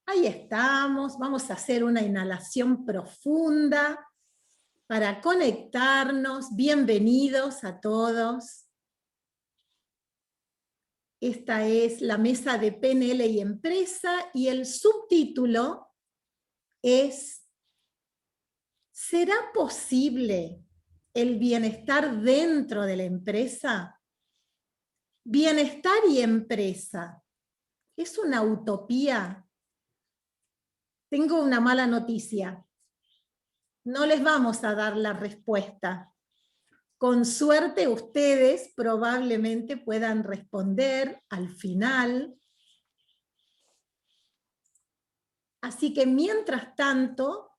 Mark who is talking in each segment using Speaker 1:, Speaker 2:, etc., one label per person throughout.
Speaker 1: Ahí estamos, vamos a hacer una inhalación profunda para conectarnos. Bienvenidos a todos. Esta es la mesa de PNL y empresa y el subtítulo es ¿será posible el bienestar dentro de la empresa? Bienestar y empresa, ¿es una utopía? Tengo una mala noticia. No les vamos a dar la respuesta. Con suerte ustedes probablemente puedan responder al final. Así que mientras tanto,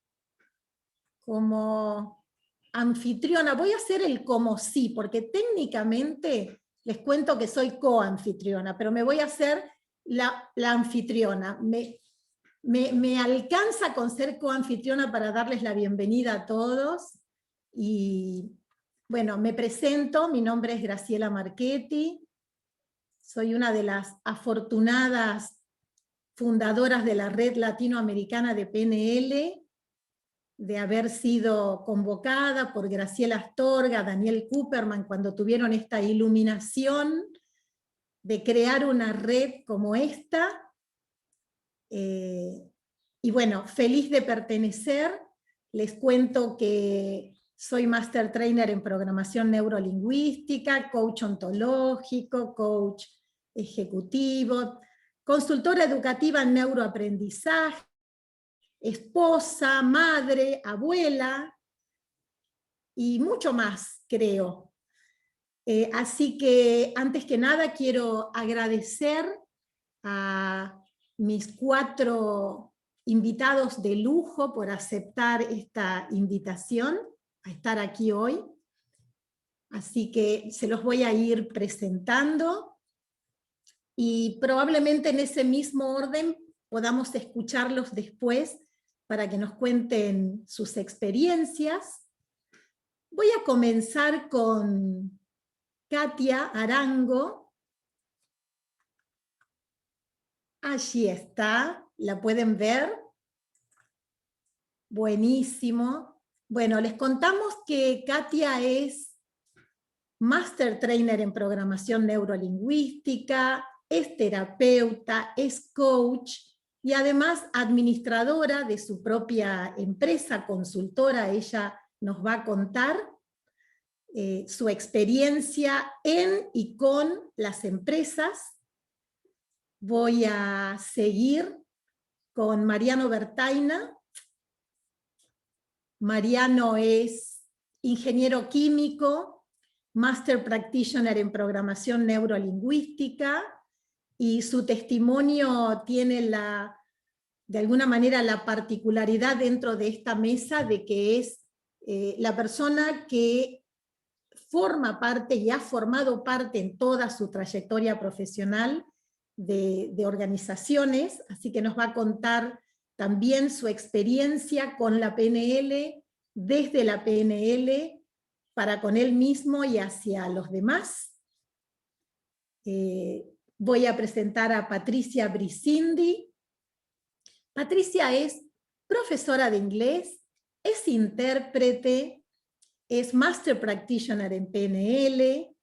Speaker 1: como anfitriona, voy a hacer el como sí, porque técnicamente les cuento que soy coanfitriona, pero me voy a hacer la anfitriona. Me alcanza con ser coanfitriona para darles la bienvenida a todos. Y bueno, me presento, mi nombre es Graciela Marchetti, soy una de las afortunadas fundadoras de la Red Latinoamericana de PNL, de haber sido convocada por Graciela Astorga, Daniel Cooperman, cuando tuvieron esta iluminación de crear una red como esta. Y bueno, feliz de pertenecer. Les cuento que soy Master Trainer en Programación Neurolingüística, coach ontológico, coach ejecutivo, consultora educativa en neuroaprendizaje, esposa, madre, abuela, y mucho más, creo. Así que, antes que nada, quiero agradecer a mis 4 invitados de lujo por aceptar esta invitación a estar aquí hoy. Así que se los voy a ir presentando y probablemente en ese mismo orden podamos escucharlos después para que nos cuenten sus experiencias. Voy a comenzar con Katia Arango. Allí está, ¿la pueden ver? Buenísimo. Bueno, les contamos que Katia es Master Trainer en Programación Neurolingüística, es terapeuta, es coach y además administradora de su propia empresa, consultora. Ella nos va a contar su experiencia en y con las empresas. Voy a seguir con Mariano Bertaina. Mariano es ingeniero químico, Master Practitioner en Programación Neurolingüística, y su testimonio tiene de alguna manera la particularidad dentro de esta mesa de que es la persona que forma parte y ha formado parte en toda su trayectoria profesional de organizaciones, así que nos va a contar también su experiencia con la PNL, desde la PNL, para con él mismo y hacia los demás. Voy a presentar a Patricia Brisindi. Patricia es profesora de inglés, es intérprete, es Master Practitioner en PNL,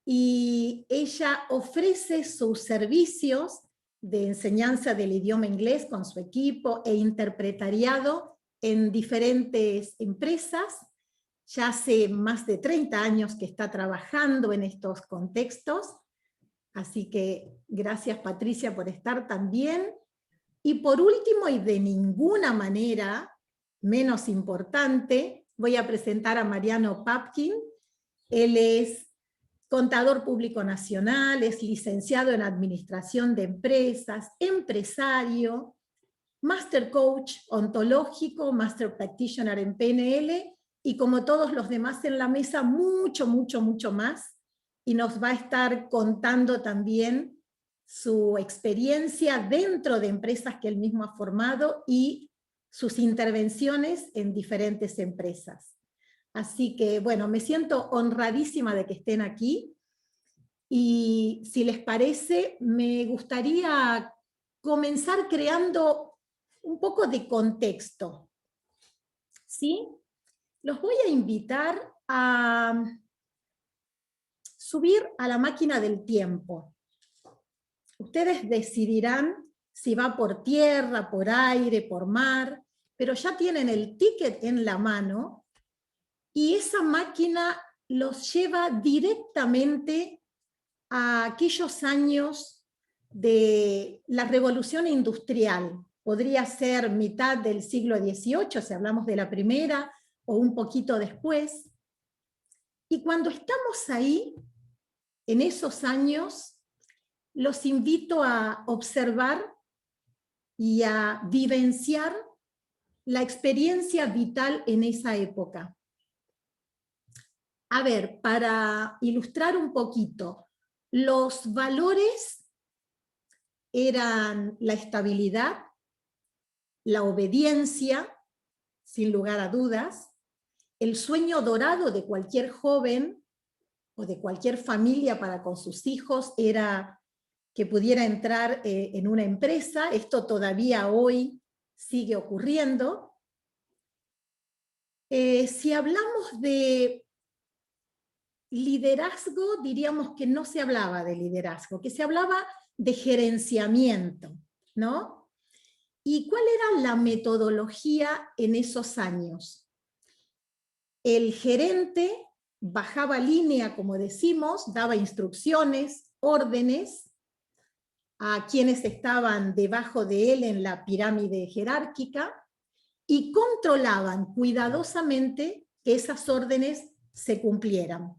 Speaker 1: y ella ofrece sus servicios de enseñanza del idioma inglés con su equipo e interpretariado en diferentes empresas. Ya hace más de 30 años que está trabajando en estos contextos, así que gracias Patricia por estar también. Y por último, y de ninguna manera menos importante, voy a presentar a Mariano Papkin. Él es contador público nacional, es licenciado en administración de empresas, empresario, master coach ontológico, master practitioner en PNL, y como todos los demás en la mesa, mucho, mucho, mucho más, y nos va a estar contando también su experiencia dentro de empresas que él mismo ha formado y sus intervenciones en diferentes empresas. Así que, bueno, me siento honradísima de que estén aquí, y si les parece, me gustaría comenzar creando un poco de contexto, ¿sí? Los voy a invitar a subir a la máquina del tiempo. Ustedes decidirán si va por tierra, por aire, por mar, pero ya tienen el ticket en la mano y esa máquina los lleva directamente a aquellos años de la revolución industrial. Podría ser mitad del siglo XVIII, si hablamos de la primera, o un poquito después. Y cuando estamos ahí, en esos años, los invito a observar y a vivenciar la experiencia vital en esa época. A ver, para ilustrar un poquito, los valores eran la estabilidad, la obediencia, sin lugar a dudas, el sueño dorado de cualquier joven o de cualquier familia para con sus hijos era que pudiera entrar en una empresa. Esto todavía hoy sigue ocurriendo. Si hablamos de liderazgo, diríamos que no se hablaba de liderazgo, que se hablaba de gerenciamiento, ¿no? ¿Y cuál era la metodología en esos años? El gerente bajaba línea, como decimos, daba instrucciones, órdenes a quienes estaban debajo de él en la pirámide jerárquica y controlaban cuidadosamente que esas órdenes se cumplieran.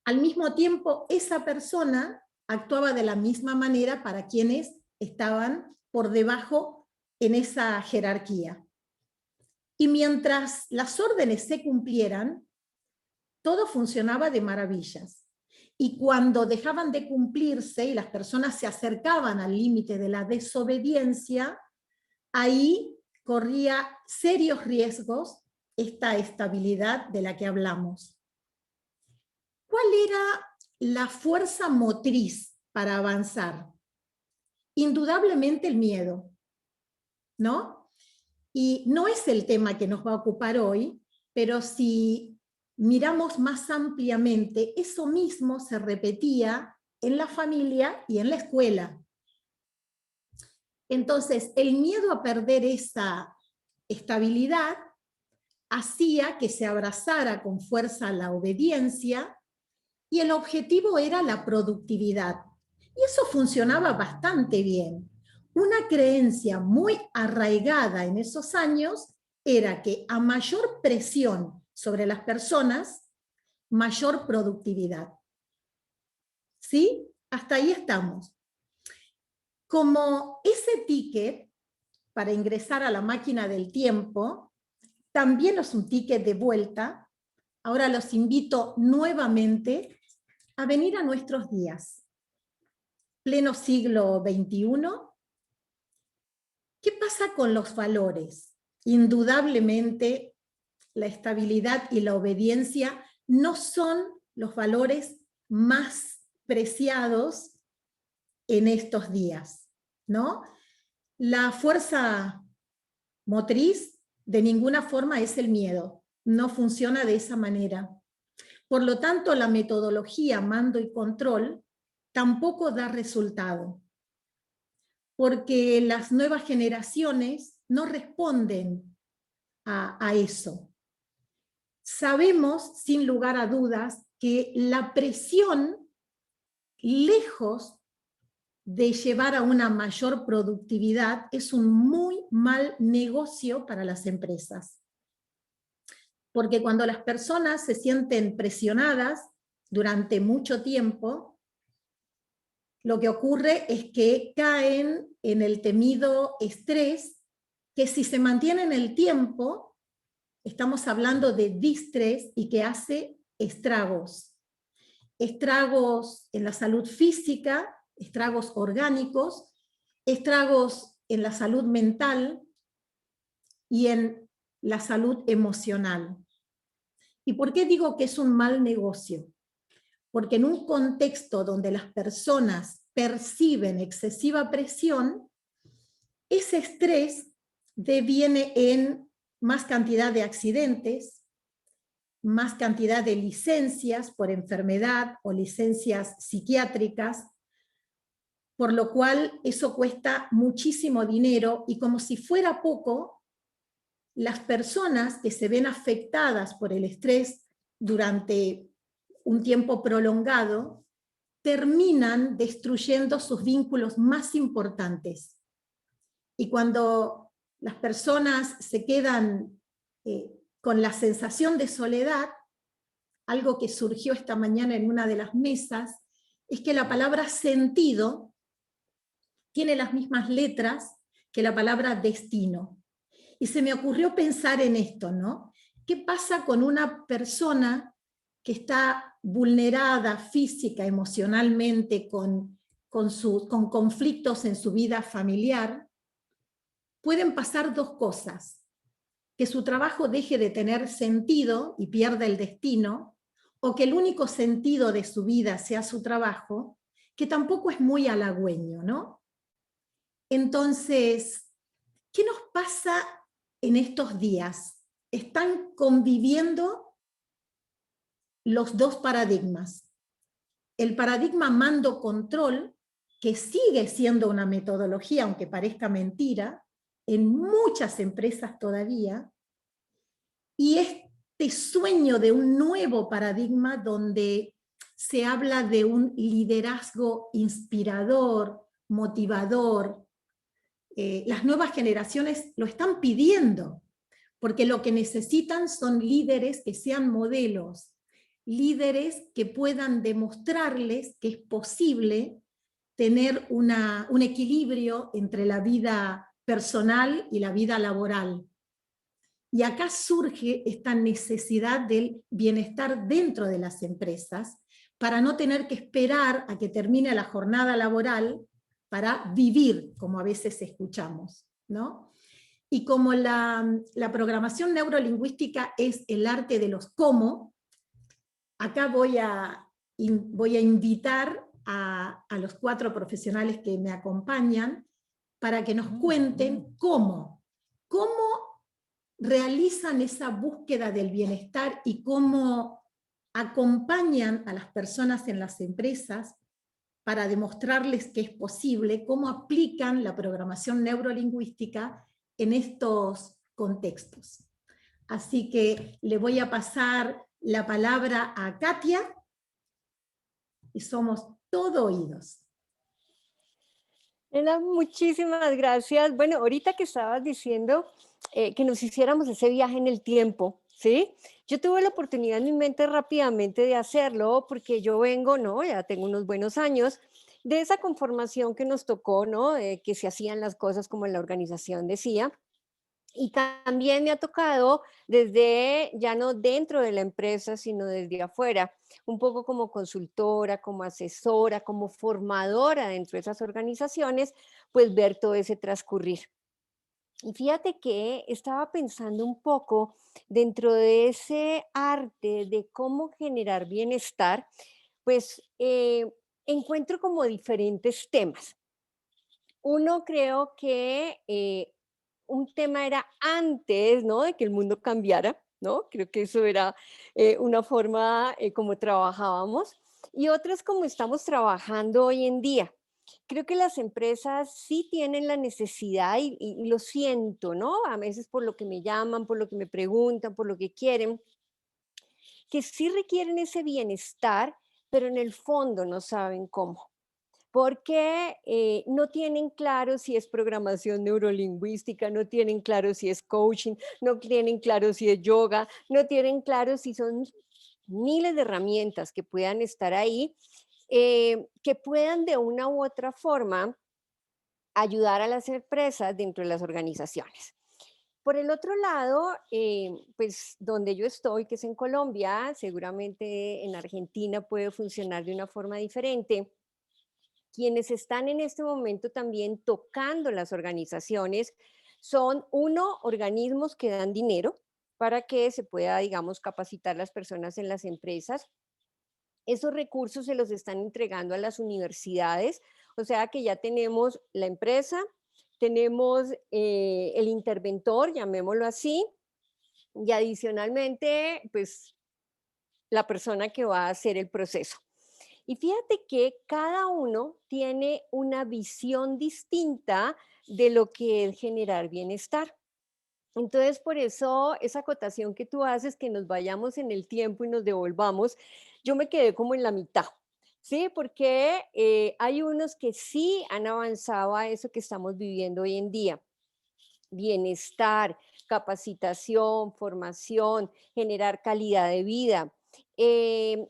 Speaker 1: Al mismo tiempo, esa persona actuaba de la misma manera para quienes estaban por debajo en esa jerarquía. Y mientras las órdenes se cumplieran, todo funcionaba de maravillas. Y cuando dejaban de cumplirse y las personas se acercaban al límite de la desobediencia, ahí corría serios riesgos esta estabilidad de la que hablamos. ¿Cuál era la fuerza motriz para avanzar? Indudablemente el miedo, ¿no? Y no es el tema que nos va a ocupar hoy, pero si miramos más ampliamente, eso mismo se repetía en la familia y en la escuela. Entonces, el miedo a perder esa estabilidad hacía que se abrazara con fuerza la obediencia y el objetivo era la productividad. Y eso funcionaba bastante bien. Una creencia muy arraigada en esos años era que a mayor presión sobre las personas, mayor productividad. ¿Sí? Hasta ahí estamos. Como ese ticket para ingresar a la máquina del tiempo también es un ticket de vuelta, ahora los invito nuevamente a venir a nuestros días. Pleno siglo XXI. ¿Qué pasa con los valores? Indudablemente, la estabilidad y la obediencia no son los valores más preciados en estos días, ¿no? La fuerza motriz de ninguna forma es el miedo, no funciona de esa manera. Por lo tanto, la metodología mando y control tampoco da resultado, porque las nuevas generaciones no responden a eso. Sabemos, sin lugar a dudas, que la presión, lejos de llevar a una mayor productividad, es un muy mal negocio para las empresas. Porque cuando las personas se sienten presionadas durante mucho tiempo, lo que ocurre es que caen en el temido estrés, que si se mantiene en el tiempo, estamos hablando de distrés y que hace estragos. Estragos en la salud física, estragos orgánicos, estragos en la salud mental y en la salud emocional. ¿Y por qué digo que es un mal negocio? Porque en un contexto donde las personas perciben excesiva presión, ese estrés deviene en más cantidad de accidentes, más cantidad de licencias por enfermedad o licencias psiquiátricas, por lo cual eso cuesta muchísimo dinero y como si fuera poco, las personas que se ven afectadas por el estrés durante un tiempo prolongado terminan destruyendo sus vínculos más importantes. Y cuando las personas se quedan con la sensación de soledad, algo que surgió esta mañana en una de las mesas, es que la palabra sentido tiene las mismas letras que la palabra destino. Y se me ocurrió pensar en esto, ¿no? ¿Qué pasa con una persona que está vulnerada física, emocionalmente, con conflictos en su vida familiar? Pueden pasar dos cosas: que su trabajo deje de tener sentido y pierda el destino, o que el único sentido de su vida sea su trabajo, que tampoco es muy halagüeño, ¿no? Entonces, ¿qué nos pasa en estos días? Están conviviendo los dos paradigmas. El paradigma mando-control, que sigue siendo una metodología, aunque parezca mentira, en muchas empresas todavía, y este sueño de un nuevo paradigma donde se habla de un liderazgo inspirador, motivador. Las nuevas generaciones lo están pidiendo, porque lo que necesitan son líderes que sean modelos, líderes que puedan demostrarles que es posible tener un equilibrio entre la vida personal y la vida laboral. Y acá surge esta necesidad del bienestar dentro de las empresas para no tener que esperar a que termine la jornada laboral para vivir, como a veces escuchamos, ¿no? Y como la programación neurolingüística es el arte de los cómo, acá voy a invitar a los 4 profesionales que me acompañan para que nos cuenten cómo realizan esa búsqueda del bienestar y cómo acompañan a las personas en las empresas para demostrarles que es posible, cómo aplican la programación neurolingüística en estos contextos. Así que le voy a pasar la palabra a Katia y somos todo oídos.
Speaker 2: Elena, muchísimas gracias. Bueno, ahorita que estabas diciendo que nos hiciéramos ese viaje en el tiempo, ¿sí? Yo tuve la oportunidad en mi mente rápidamente de hacerlo porque yo vengo, ¿no? Ya tengo unos buenos años de esa conformación que nos tocó, ¿no? Que se hacían las cosas como la organización decía. Y también me ha tocado desde, ya no dentro de la empresa, sino desde afuera, un poco como consultora, como asesora, como formadora dentro de esas organizaciones, pues ver todo ese transcurrir. Y fíjate que estaba pensando un poco dentro de ese arte de cómo generar bienestar, pues encuentro como diferentes temas. Uno creo que un tema era antes, ¿no? De que el mundo cambiara, ¿no? Creo que eso era una forma como trabajábamos. Y otra es como estamos trabajando hoy en día. Creo que las empresas sí tienen la necesidad y lo siento, ¿no? A veces por lo que me llaman, por lo que me preguntan, por lo que quieren, que sí requieren ese bienestar, pero en el fondo no saben cómo porque no tienen claro si es programación neurolingüística, no tienen claro si es coaching, no tienen claro si es yoga, no tienen claro si son miles de herramientas que puedan estar ahí, que puedan de una u otra forma ayudar a las empresas dentro de las organizaciones. Por el otro lado, pues donde yo estoy, que es en Colombia, seguramente en Argentina puede funcionar de una forma diferente. Quienes están en este momento también tocando las organizaciones son, uno, organismos que dan dinero para que se pueda, digamos, capacitar las personas en las empresas. Esos recursos se los están entregando a las universidades, o sea que ya tenemos la empresa tenemos el interventor, llamémoslo así, y adicionalmente, pues la persona que va a hacer el proceso. Y fíjate que cada uno tiene una visión distinta de lo que es generar bienestar. Entonces, por eso esa acotación que tú haces, que nos vayamos en el tiempo y nos devolvamos, yo me quedé como en la mitad, ¿sí? Porque hay unos que sí han avanzado a eso que estamos viviendo hoy en día: bienestar, capacitación, formación, generar calidad de vida,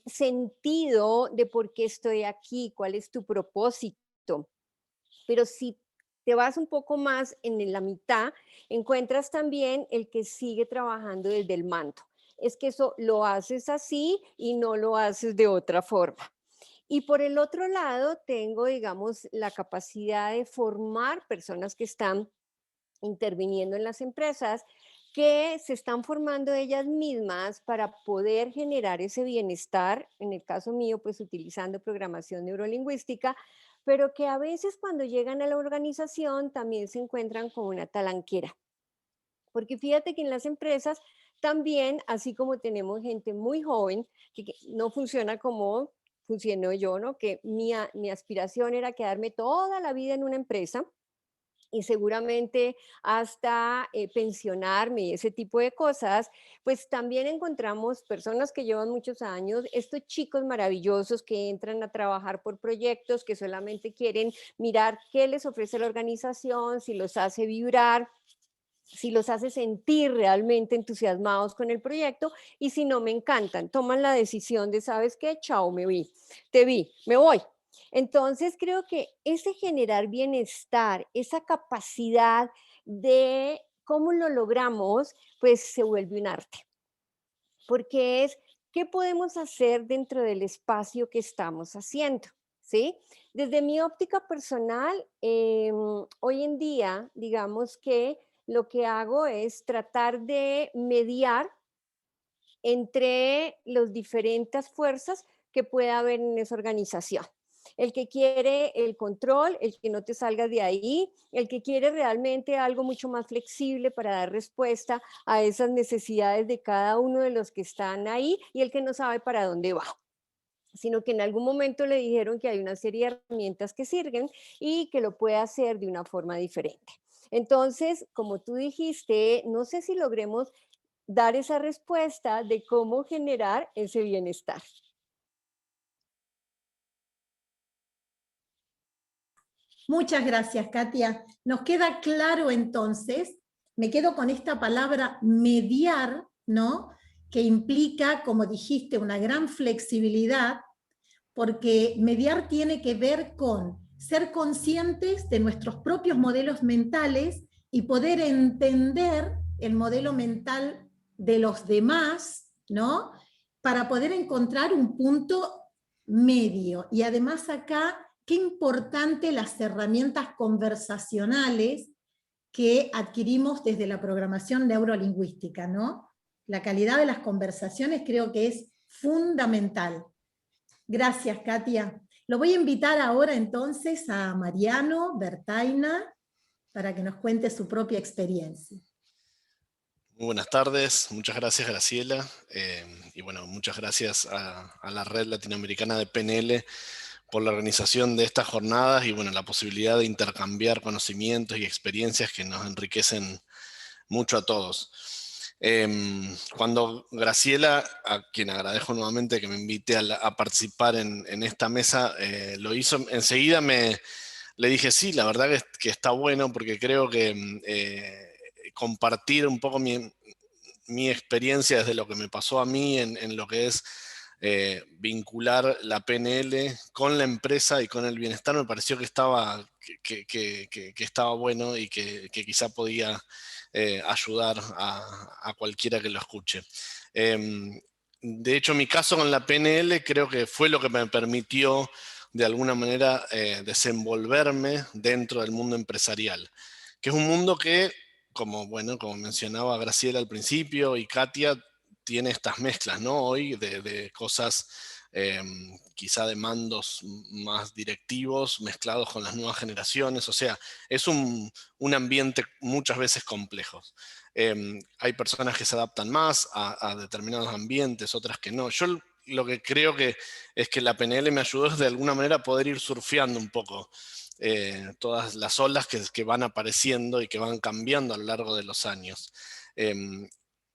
Speaker 2: sentido de por qué estoy aquí, cuál es tu propósito. Pero si te vas un poco más en la mitad, encuentras también el que sigue trabajando desde el mando. Es que eso lo haces así y no lo haces de otra forma. Y por el otro lado, tengo, digamos, la capacidad de formar personas que están interviniendo en las empresas, que se están formando ellas mismas para poder generar ese bienestar, en el caso mío, pues utilizando programación neurolingüística, pero que a veces cuando llegan a la organización también se encuentran con una talanquera. Porque fíjate que en las empresas también, así como tenemos gente muy joven, que no funciona como funcionó yo, ¿no? Que mi aspiración era quedarme toda la vida en una empresa y seguramente hasta pensionarme y ese tipo de cosas, pues también encontramos personas que llevan muchos años, estos chicos maravillosos que entran a trabajar por proyectos, que solamente quieren mirar qué les ofrece la organización, si los hace vibrar, si los hace sentir realmente entusiasmados con el proyecto, y si no, me encantan, toman la decisión de, ¿sabes qué? Chao, te vi, me voy. Entonces creo que ese generar bienestar, esa capacidad de cómo lo logramos, pues se vuelve un arte, porque es qué podemos hacer dentro del espacio que estamos haciendo, ¿sí? Desde mi óptica personal, hoy en día, digamos que lo que hago es tratar de mediar entre las diferentes fuerzas que pueda haber en esa organización. El que quiere el control, el que no te salgas de ahí, el que quiere realmente algo mucho más flexible para dar respuesta a esas necesidades de cada uno de los que están ahí, y el que no sabe para dónde va, sino que en algún momento le dijeron que hay una serie de herramientas que sirven y que lo puede hacer de una forma diferente. Entonces, como tú dijiste, no sé si logremos dar esa respuesta de cómo generar ese bienestar.
Speaker 1: Muchas gracias, Katia. Nos queda claro entonces, me quedo con esta palabra mediar, ¿no? Que implica, como dijiste, una gran flexibilidad, porque mediar tiene que ver con ser conscientes de nuestros propios modelos mentales y poder entender el modelo mental de los demás, ¿no? Para poder encontrar un punto medio. Y además acá, qué importante las herramientas conversacionales que adquirimos desde la programación neurolingüística, ¿no? La calidad de las conversaciones creo que es fundamental. Gracias, Katia. Lo voy a invitar ahora entonces a Mariano Bertaina para que nos cuente su propia experiencia.
Speaker 3: Muy buenas tardes, muchas gracias Graciela, y bueno, muchas gracias a la Red Latinoamericana de PNL por la organización de estas jornadas y bueno, la posibilidad de intercambiar conocimientos y experiencias que nos enriquecen mucho a todos. Cuando Graciela, a quien agradezco nuevamente que me invite a participar en esta mesa, lo hizo, enseguida le dije sí, la verdad que está bueno porque creo que compartir un poco mi experiencia desde lo que me pasó a mí en lo que es vincular la PNL con la empresa y con el bienestar me pareció que estaba, que estaba bueno y que quizá podía ayudar a cualquiera que lo escuche. De hecho, mi caso con la PNL creo que fue lo que me permitió de alguna manera desenvolverme dentro del mundo empresarial, que es un mundo que, como mencionaba Graciela al principio y Katia, tiene estas mezclas, ¿no? Hoy de cosas quizá de mandos más directivos mezclados con las nuevas generaciones. O sea, es un ambiente muchas veces complejo. Hay personas que se adaptan más a determinados ambientes, otras que no. Yo lo que creo que es que la PNL me ayudó es de alguna manera a poder ir surfeando un poco todas las olas que van apareciendo y que van cambiando a lo largo de los años.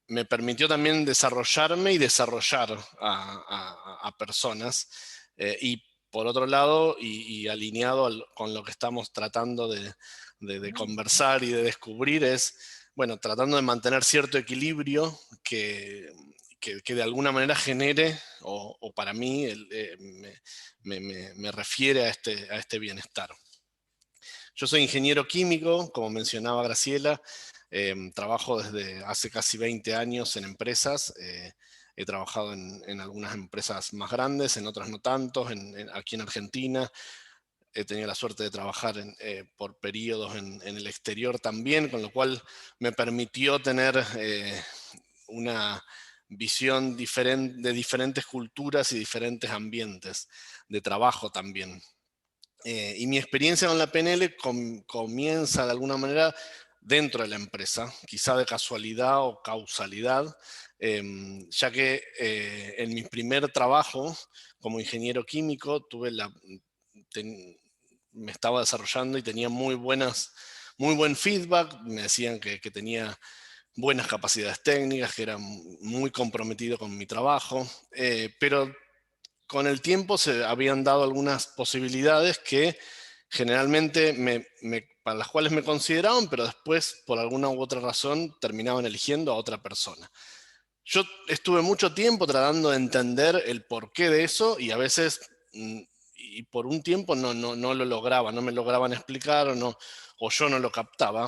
Speaker 3: Me permitió también desarrollarme y desarrollar a personas. Y por otro lado, y alineado con lo que estamos tratando de conversar y de descubrir, es, bueno, tratando de mantener cierto equilibrio que de alguna manera genere, o para mí, me refiere a este bienestar. Yo soy ingeniero químico, como mencionaba Graciela, trabajo desde hace casi 20 años en empresas. He trabajado en algunas empresas más grandes, en otras no tanto, aquí en Argentina. He tenido la suerte de trabajar por periodos en el exterior también, con lo cual me permitió tener una visión de diferentes culturas y diferentes ambientes de trabajo también. Y mi experiencia con la PNL comienza de alguna manera dentro de la empresa, quizá de casualidad o causalidad, ya que en mi primer trabajo como ingeniero químico me estaba desarrollando y tenía muy buen feedback. Me decían que tenía buenas capacidades técnicas, que era muy comprometido con mi trabajo, pero con el tiempo se habían dado algunas posibilidades que generalmente para las cuales me consideraban, pero después, por alguna u otra razón, terminaban eligiendo a otra persona. Yo estuve mucho tiempo tratando de entender el porqué de eso y a veces, y por un tiempo no lo lograba, no me lograban explicar o yo no lo captaba,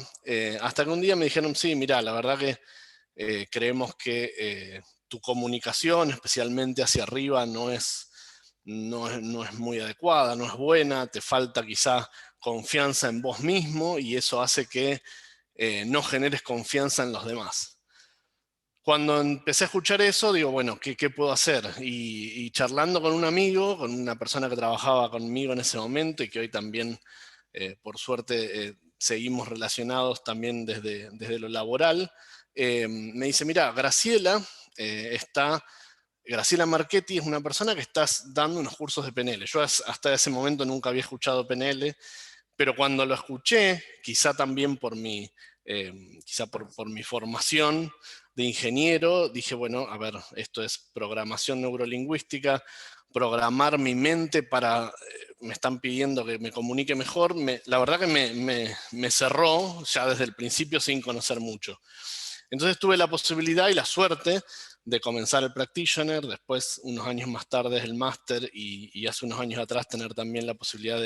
Speaker 3: hasta que un día me dijeron, sí, mira, la verdad que creemos que tu comunicación, especialmente hacia arriba, no es muy adecuada, no es buena, te falta quizá confianza en vos mismo y eso hace que no generes confianza en los demás. Cuando empecé a escuchar eso, digo, bueno, ¿qué puedo hacer? Y charlando con un amigo, con una persona que trabajaba conmigo en ese momento y que hoy también, por suerte, seguimos relacionados también desde lo laboral, me dice, mira, Graciela Marchetti es una persona que está dando unos cursos de PNL. Yo hasta ese momento nunca había escuchado PNL, pero cuando lo escuché, quizá también quizá por mi formación de ingeniero, dije, bueno, a ver, esto es programación neurolingüística, programar mi mente me están pidiendo que me comunique mejor. La verdad que me cerró ya desde el principio sin conocer mucho. Entonces tuve la posibilidad y la suerte de comenzar el practitioner, después unos años más tarde el máster y hace unos años atrás tener también la posibilidad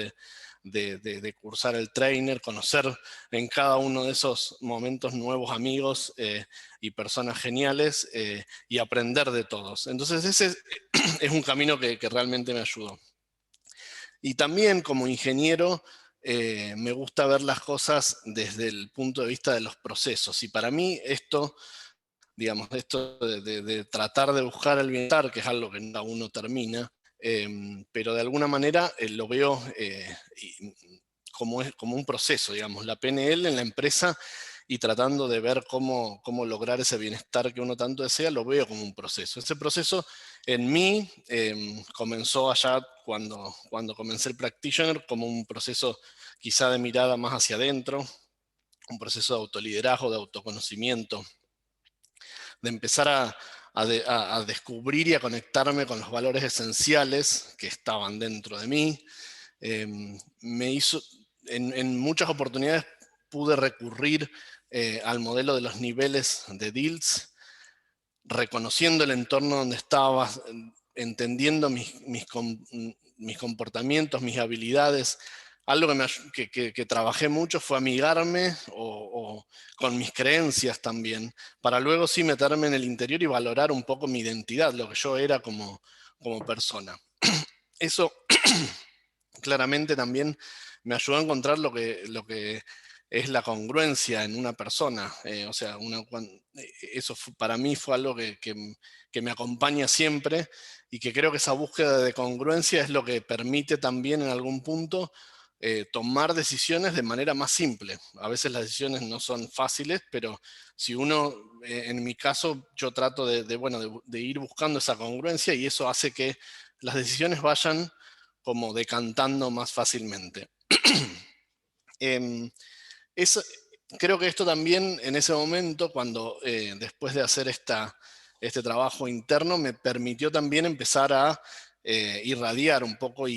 Speaker 3: de cursar el trainer, conocer en cada uno de esos momentos nuevos amigos y personas geniales y aprender de todos. Entonces ese es un camino que realmente me ayudó. Y también como ingeniero me gusta ver las cosas desde el punto de vista de los procesos. Y para mí esto, digamos, esto de tratar de buscar el bienestar, que es algo que nunca uno termina, pero de alguna manera lo veo como un proceso, digamos, la PNL en la empresa y tratando de ver cómo lograr ese bienestar que uno tanto desea, lo veo como un proceso. Ese proceso en mí comenzó allá cuando comencé el practitioner como un proceso quizá de mirada más hacia adentro, un proceso de autoliderazgo, de autoconocimiento, de empezar a descubrir y a conectarme con los valores esenciales que estaban dentro de mí. Me hizo, en muchas oportunidades pude recurrir al modelo de los niveles de DILS, reconociendo el entorno donde estaba, entendiendo mis comportamientos, mis habilidades. Algo que trabajé mucho fue amigarme con mis creencias también, para luego sí meterme en el interior y valorar un poco mi identidad, lo que yo era como persona. Eso claramente también me ayudó a encontrar lo que es la congruencia en una persona. O sea, eso para mí fue algo que me acompaña siempre, y que creo que esa búsqueda de congruencia es lo que permite también en algún punto tomar decisiones de manera más simple. A veces las decisiones no son fáciles, pero si uno, en mi caso, yo trato de ir buscando esa congruencia, y eso hace que las decisiones vayan como decantando más fácilmente. Em, es, Creo que esto también en ese momento, cuando después de hacer este trabajo interno, me permitió también empezar a irradiar un poco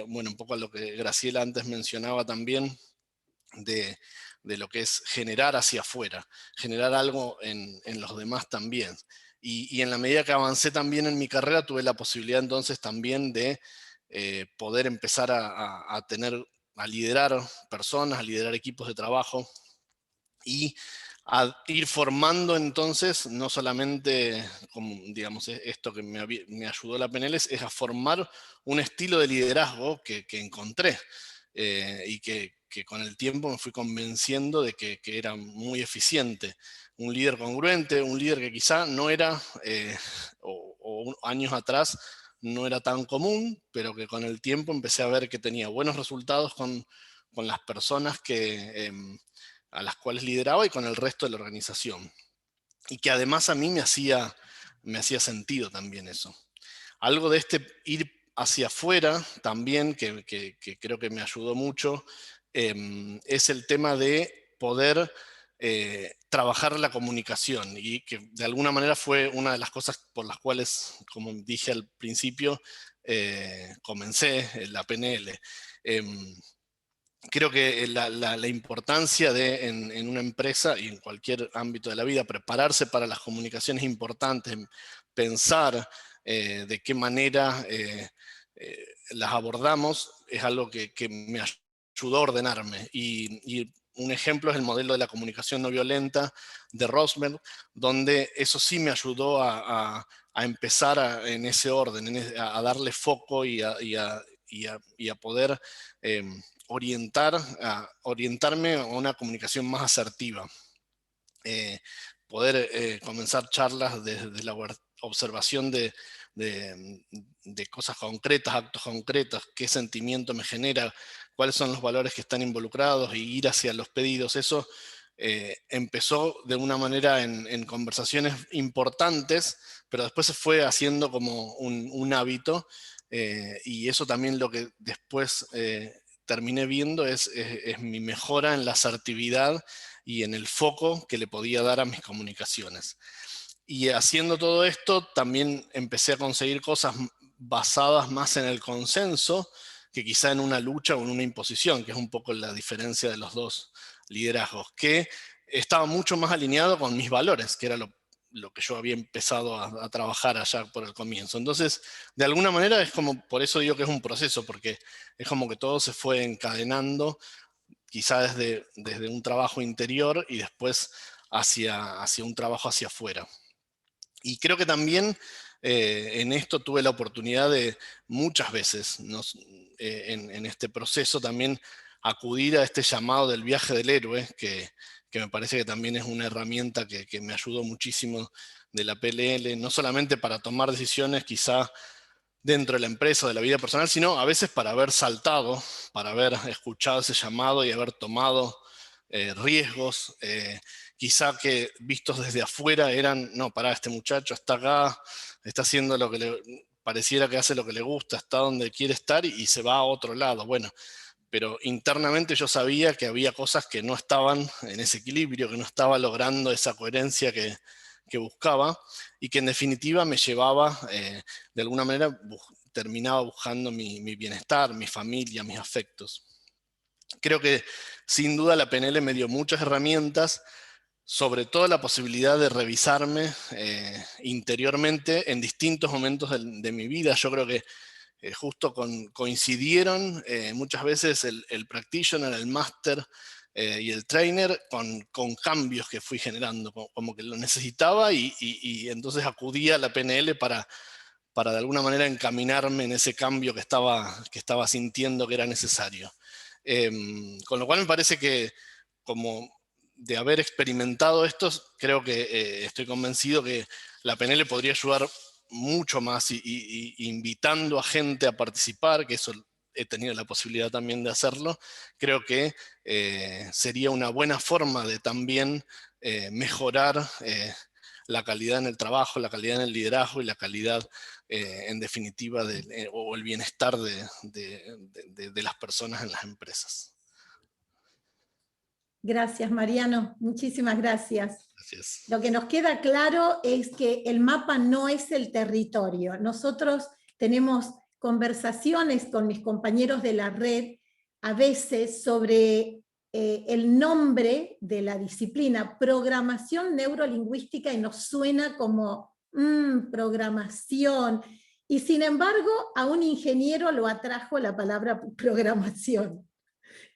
Speaker 3: bueno, un poco a lo que Graciela antes mencionaba también de lo que es generar hacia afuera, generar algo en los demás también. Y en la medida que avancé también en mi carrera, tuve la posibilidad entonces también de poder empezar a liderar personas, a liderar equipos de trabajo, y a ir formando entonces, no solamente, como digamos, esto que me ayudó la PNL, es a formar un estilo de liderazgo que encontré, y que con el tiempo me fui convenciendo de que era muy eficiente. Un líder congruente, un líder que quizá no era, años atrás, no era tan común, pero que con el tiempo empecé a ver que tenía buenos resultados con las personas a las cuales lideraba y con el resto de la organización. Y que además a mí me hacía sentido también eso. Algo de este ir hacia afuera también, que creo que me ayudó mucho, es el tema de poder trabajar la comunicación, y que de alguna manera fue una de las cosas por las cuales, como dije al principio, comencé la PNL. Creo que la importancia en una empresa y en cualquier ámbito de la vida, prepararse para las comunicaciones importantes, pensar de qué manera las abordamos, es algo que me ayudó a ordenarme. Y un ejemplo es el modelo de la comunicación no violenta de Rosberg, donde eso sí me ayudó a empezar en ese orden, a darle foco y a poder orientarme a una comunicación más asertiva. Poder comenzar charlas desde la observación de cosas concretas, actos concretos, qué sentimiento me genera, cuáles son los valores que están involucrados, y ir hacia los pedidos. Eso empezó de una manera en conversaciones importantes, pero después se fue haciendo como un hábito, y eso también lo que después terminé viendo es mi mejora en la asertividad y en el foco que le podía dar a mis comunicaciones. Y haciendo todo esto, también empecé a conseguir cosas basadas más en el consenso que quizá en una lucha o en una imposición, que es un poco la diferencia de los dos liderazgos, que estaba mucho más alineado con mis valores, que era lo que yo había empezado a trabajar allá por el comienzo. Entonces, de alguna manera es como, por eso digo que es un proceso, porque es como que todo se fue encadenando, quizá desde un trabajo interior y después hacia un trabajo hacia afuera. Y creo que también en esto tuve la oportunidad de muchas veces en este proceso también acudir a este llamado del viaje del héroe, que me parece que también es una herramienta que me ayudó muchísimo de la PNL, no solamente para tomar decisiones quizá dentro de la empresa o de la vida personal, sino a veces para haber saltado, para haber escuchado ese llamado y haber tomado riesgos, quizá que vistos desde afuera eran, no, pará, este muchacho está acá, está haciendo lo que pareciera que hace lo que le gusta, está donde quiere estar y se va a otro lado. Bueno, pero internamente yo sabía que había cosas que no estaban en ese equilibrio, que no estaba logrando esa coherencia que buscaba, y que en definitiva me llevaba, de alguna manera, terminaba buscando mi bienestar, mi familia, mis afectos. Creo que sin duda la PNL me dio muchas herramientas, sobre todo la posibilidad de revisarme interiormente en distintos momentos de mi vida. Yo creo que justo coincidieron muchas veces el practitioner, el master y el trainer con cambios que fui generando, como que lo necesitaba, y entonces acudía a la PNL para de alguna manera encaminarme en ese cambio que estaba sintiendo que era necesario. Con lo cual me parece que como de haber experimentado esto, creo que estoy convencido que la PNL podría ayudar mucho más y invitando a gente a participar, que eso he tenido la posibilidad también de hacerlo. Creo que sería una buena forma de también mejorar la calidad en el trabajo, la calidad en el liderazgo y la calidad, en definitiva, o el bienestar de las personas en las empresas.
Speaker 1: Gracias, Mariano. Muchísimas gracias.
Speaker 3: Gracias.
Speaker 1: Lo que nos queda claro es que el mapa no es el territorio. Nosotros tenemos conversaciones con mis compañeros de la red a veces sobre el nombre de la disciplina, programación neurolingüística, y nos suena como programación, y sin embargo a un ingeniero lo atrajo la palabra programación.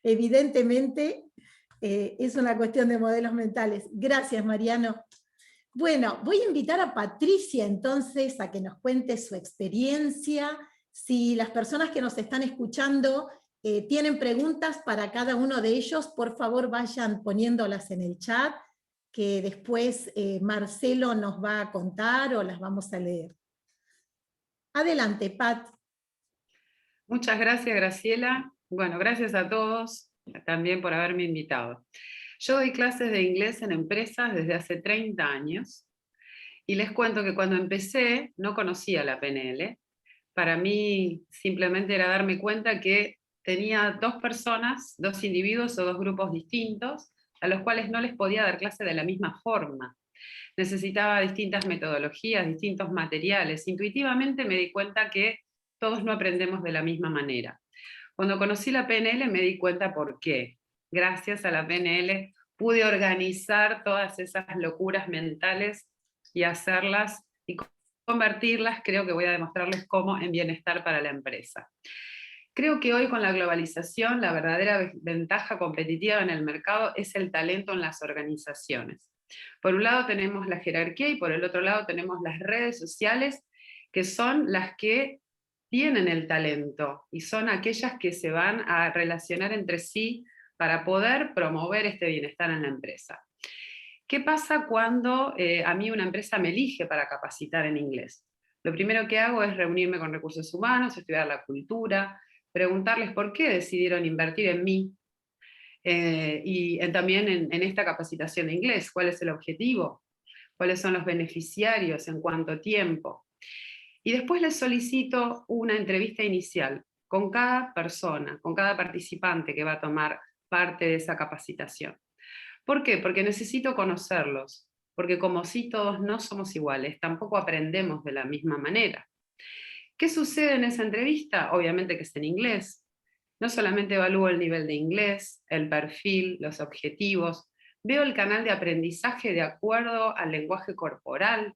Speaker 1: Evidentemente es una cuestión de modelos mentales. Gracias, Mariano. Bueno, voy a invitar a Patricia entonces a que nos cuente su experiencia. Si las personas que nos están escuchando tienen preguntas para cada uno de ellos, por favor vayan poniéndolas en el chat, que después Marcelo nos va a contar o las vamos a leer. Adelante, Pat.
Speaker 4: Muchas gracias, Graciela. Bueno, gracias a todos también por haberme invitado. Yo doy clases de inglés en empresas desde hace 30 años y les cuento que cuando empecé no conocía la PNL. Para mí simplemente era darme cuenta que tenía dos personas, dos individuos o dos grupos distintos a los cuales no les podía dar clase de la misma forma. Necesitaba distintas metodologías, distintos materiales. Intuitivamente me di cuenta que todos no aprendemos de la misma manera. Cuando conocí la PNL me di cuenta por qué. Gracias a la PNL pude organizar todas esas locuras mentales y hacerlas y convertirlas, creo que voy a demostrarles cómo, en bienestar para la empresa. Creo que hoy con la globalización la verdadera ventaja competitiva en el mercado es el talento en las organizaciones. Por un lado tenemos la jerarquía y por el otro lado tenemos las redes sociales, que son las que tienen el talento y son aquellas que se van a relacionar entre sí para poder promover este bienestar en la empresa. ¿Qué pasa cuando a mí una empresa me elige para capacitar en inglés? Lo primero que hago es reunirme con recursos humanos, estudiar la cultura, preguntarles por qué decidieron invertir en mí y también en esta capacitación de inglés. ¿Cuál es el objetivo? ¿Cuáles son los beneficiarios? ¿En cuánto tiempo? Y después les solicito una entrevista inicial con cada persona, con cada participante que va a tomar parte de esa capacitación. ¿Por qué? Porque necesito conocerlos, porque como sí todos no somos iguales, tampoco aprendemos de la misma manera. ¿Qué sucede en esa entrevista? Obviamente que es en inglés. No solamente evalúo el nivel de inglés, el perfil, los objetivos, veo el canal de aprendizaje de acuerdo al lenguaje corporal,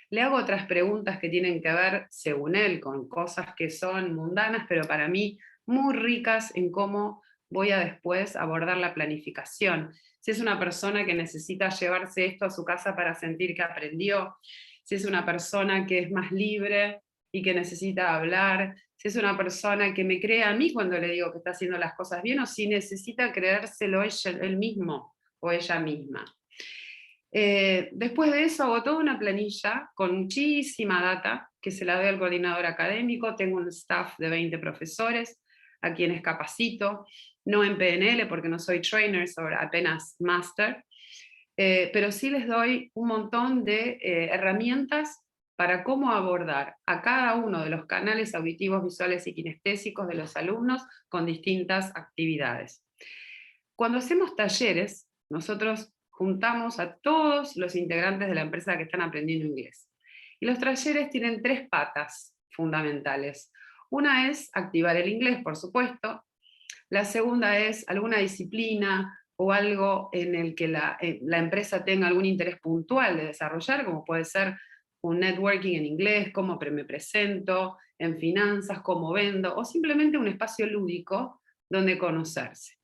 Speaker 4: le hago otras preguntas que tienen que ver, según él, con cosas que son mundanas, pero para mí muy ricas en cómo voy a después abordar la planificación. Si es una persona que necesita llevarse esto a su casa para sentir que aprendió, si es una persona que es más libre y que necesita hablar, si es una persona que me cree a mí cuando le digo que está haciendo las cosas bien, o si necesita creérselo él mismo o ella misma. Después de eso hago toda una planilla con muchísima data que se la doy al coordinador académico. Tengo un staff de 20 profesores a quienes capacito, no en PNL porque no soy trainer, soy apenas master, pero sí les doy un montón de herramientas para cómo abordar a cada uno de los canales auditivos, visuales y kinestésicos de los alumnos con distintas actividades. Cuando hacemos talleres, nosotros juntamos a todos los integrantes de la empresa que están aprendiendo inglés. Y los talleres tienen 3 patas fundamentales. Una es activar el inglés, por supuesto. La segunda es alguna disciplina o algo en el que la empresa tenga algún interés puntual de desarrollar, como puede ser un networking en inglés, cómo me presento, en finanzas, cómo vendo, o simplemente un espacio lúdico donde conocerse.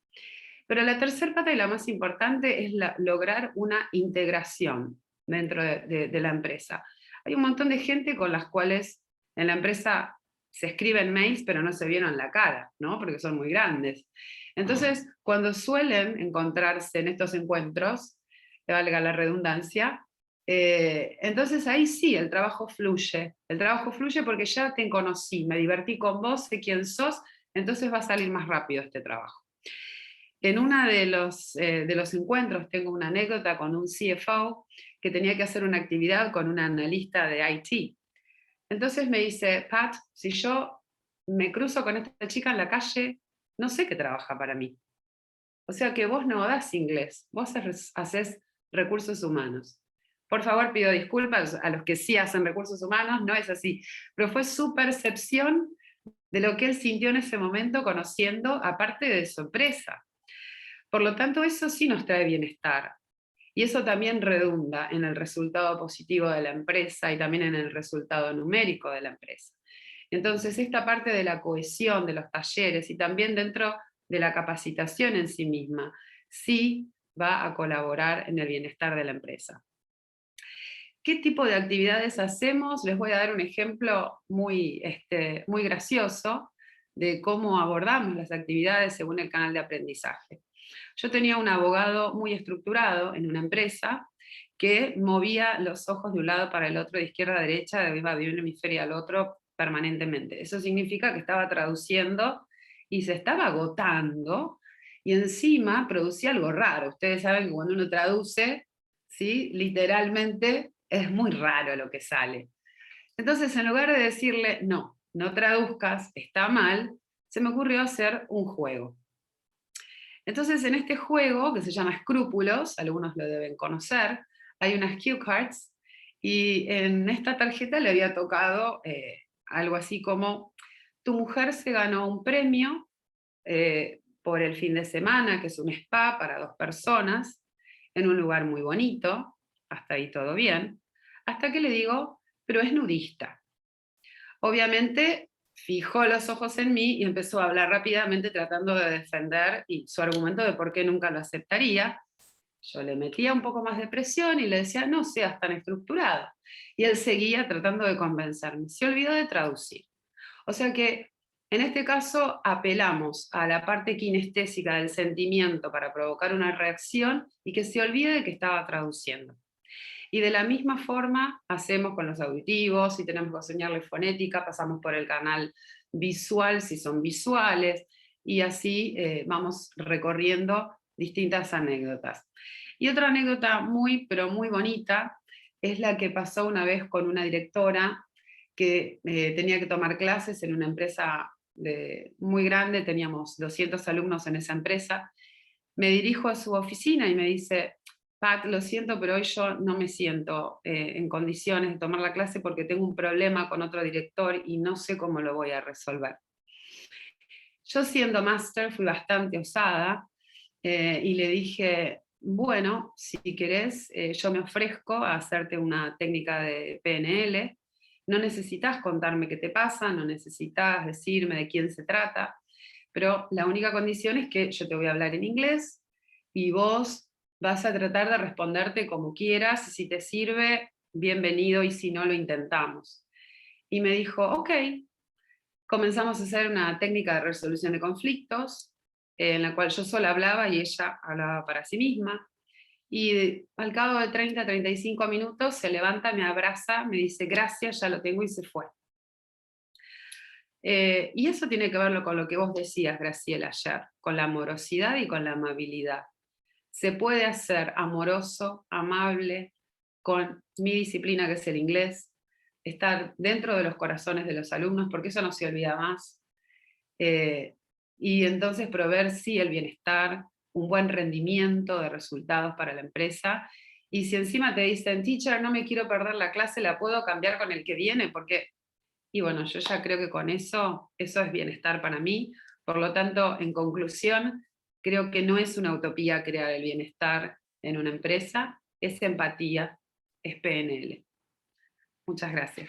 Speaker 4: Pero la tercera pata y la más importante es lograr una integración dentro de la empresa. Hay un montón de gente con las cuales en la empresa se escriben mails pero no se vieron la cara, ¿no? Porque son muy grandes. Entonces, cuando suelen encontrarse en estos encuentros, que valga la redundancia, entonces ahí sí, el trabajo fluye. El trabajo fluye porque ya te conocí, me divertí con vos, sé quién sos, entonces va a salir más rápido este trabajo. En uno de los encuentros tengo una anécdota con un CFO que tenía que hacer una actividad con una analista de IT. Entonces me dice, Pat, si yo me cruzo con esta chica en la calle, no sé qué trabaja para mí. O sea que vos no das inglés, vos haces recursos humanos. Por favor, pido disculpas a los que sí hacen recursos humanos, no es así. Pero fue su percepción de lo que él sintió en ese momento conociendo, aparte de su empresa. Por lo tanto, eso sí nos trae bienestar. Y eso también redunda en el resultado positivo de la empresa y también en el resultado numérico de la empresa. Entonces, esta parte de la cohesión de los talleres y también dentro de la capacitación en sí misma, sí va a colaborar en el bienestar de la empresa. ¿Qué tipo de actividades hacemos? Les voy a dar un ejemplo muy gracioso de cómo abordamos las actividades según el canal de aprendizaje. Yo tenía un abogado muy estructurado en una empresa que movía los ojos de un lado para el otro, de izquierda a derecha, de un hemisferio al otro permanentemente. Eso significa que estaba traduciendo y se estaba agotando y encima producía algo raro. Ustedes saben que cuando uno traduce, ¿sí? Literalmente es muy raro lo que sale. Entonces, en lugar de decirle, no, no traduzcas, está mal, se me ocurrió hacer un juego. Entonces, en este juego, que se llama Escrúpulos, algunos lo deben conocer, hay unas cue cards, y en esta tarjeta le había tocado algo así como, tu mujer se ganó un premio por el fin de semana, que es un spa para 2 personas, en un lugar muy bonito, hasta ahí todo bien, hasta que le digo, pero es nudista. Obviamente, fijó los ojos en mí y empezó a hablar rápidamente tratando de defender su argumento de por qué nunca lo aceptaría. Yo le metía un poco más de presión y le decía, no seas tan estructurado. Y él seguía tratando de convencerme. Se olvidó de traducir. O sea que, en este caso, apelamos a la parte kinestésica del sentimiento para provocar una reacción y que se olvide de que estaba traduciendo. Y de la misma forma hacemos con los auditivos, si tenemos que enseñarle fonética, pasamos por el canal visual si son visuales, y así vamos recorriendo distintas anécdotas. Y otra anécdota muy, pero muy bonita, es la que pasó una vez con una directora que tenía que tomar clases en una empresa muy grande, teníamos 200 alumnos en esa empresa. Me dirijo a su oficina y me dice, Pat, lo siento, pero hoy yo no me siento en condiciones de tomar la clase porque tengo un problema con otro director y no sé cómo lo voy a resolver. Yo, siendo máster, fui bastante osada y le dije, bueno, si querés, yo me ofrezco a hacerte una técnica de PNL, no necesitas contarme qué te pasa, no necesitas decirme de quién se trata, pero la única condición es que yo te voy a hablar en inglés y vos vas a tratar de responderte como quieras, si te sirve, bienvenido, y si no, lo intentamos. Y me dijo, ok. Comenzamos a hacer una técnica de resolución de conflictos, en la cual yo sola hablaba y ella hablaba para sí misma. Y al cabo de 30, 35 minutos se levanta, me abraza, me dice gracias, ya lo tengo, y se fue. Y eso tiene que ver con lo que vos decías, Graciela, ayer, con la amorosidad y con la amabilidad. Se puede hacer amoroso, amable, con mi disciplina, que es el inglés, estar dentro de los corazones de los alumnos, porque eso no se olvida más. Y entonces proveer sí el bienestar, un buen rendimiento de resultados para la empresa. Y si encima te dicen, teacher, no me quiero perder la clase, ¿la puedo cambiar con el que viene? Porque, y bueno, yo ya creo que con eso es bienestar para mí. Por lo tanto, en conclusión, creo que no es una utopía crear el bienestar en una empresa, es empatía, es PNL. Muchas gracias.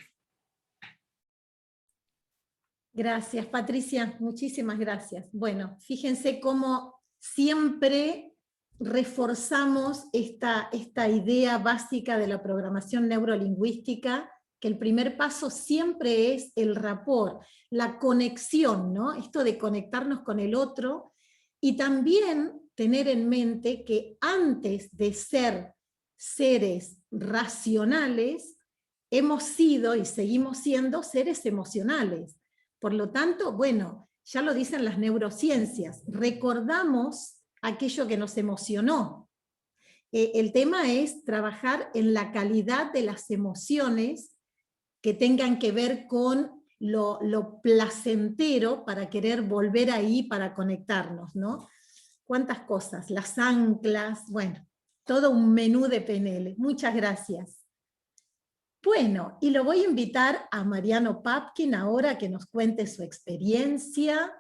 Speaker 1: Gracias, Patricia, muchísimas gracias. Bueno, fíjense cómo siempre reforzamos esta idea básica de la programación neurolingüística, que el primer paso siempre es el rapport, la conexión, ¿no? Esto de conectarnos con el otro, Y también tener en mente que antes de ser seres racionales, hemos sido y seguimos siendo seres emocionales. Por lo tanto, bueno, ya lo dicen las neurociencias, recordamos aquello que nos emocionó. El tema es trabajar en la calidad de las emociones que tengan que ver con lo placentero para querer volver ahí, para conectarnos, ¿no? ¿Cuántas cosas? Las anclas, bueno, todo un menú de PNL. Muchas gracias. Bueno, y lo voy a invitar a Mariano Papkin ahora que nos cuente su experiencia.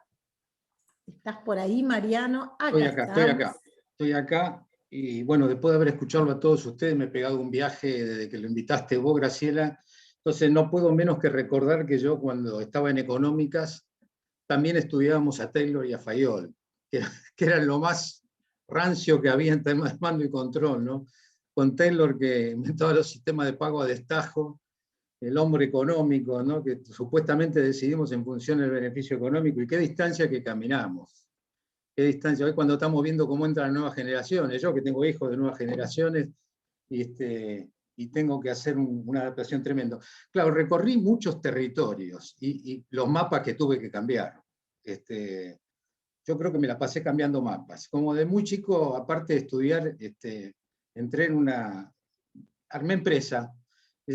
Speaker 1: ¿Estás por ahí, Mariano?
Speaker 5: Estoy acá. Y bueno, después de haber escuchado a todos ustedes, me he pegado un viaje desde que lo invitaste vos, Graciela. Entonces no puedo menos que recordar que yo cuando estaba en Económicas también estudiábamos a Taylor y a Fayol, que era lo más rancio que había en temas de mando y control, ¿no? Con Taylor, que inventaba los sistemas de pago a destajo, el hombre económico, ¿no? Que supuestamente decidimos en función del beneficio económico, y qué distancia que caminamos. Qué distancia. Hoy cuando estamos viendo cómo entran las nuevas generaciones, yo que tengo hijos de nuevas generaciones, y tengo que hacer una adaptación tremenda. Claro, recorrí muchos territorios y los mapas que tuve que cambiar. Yo creo que me la pasé cambiando mapas. Como de muy chico, aparte de estudiar, entré en armé empresa,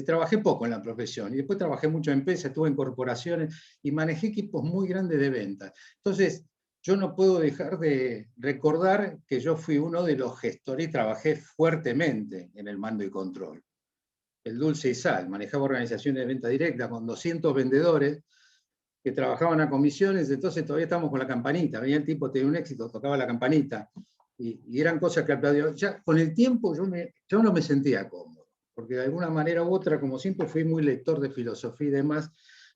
Speaker 5: trabajé poco en la profesión, y después trabajé mucho en empresas, estuve en corporaciones, y manejé equipos muy grandes de ventas. Entonces, yo no puedo dejar de recordar que yo fui uno de los gestores y trabajé fuertemente en el mando y control. El dulce y sal, manejaba organizaciones de venta directa con 200 vendedores que trabajaban a comisiones, entonces todavía estamos con la campanita, venía el tipo, tenía un éxito, tocaba la campanita, y eran cosas que aplaudían. Ya con el tiempo yo no me sentía cómodo, porque de alguna manera u otra, como siempre fui muy lector de filosofía y demás,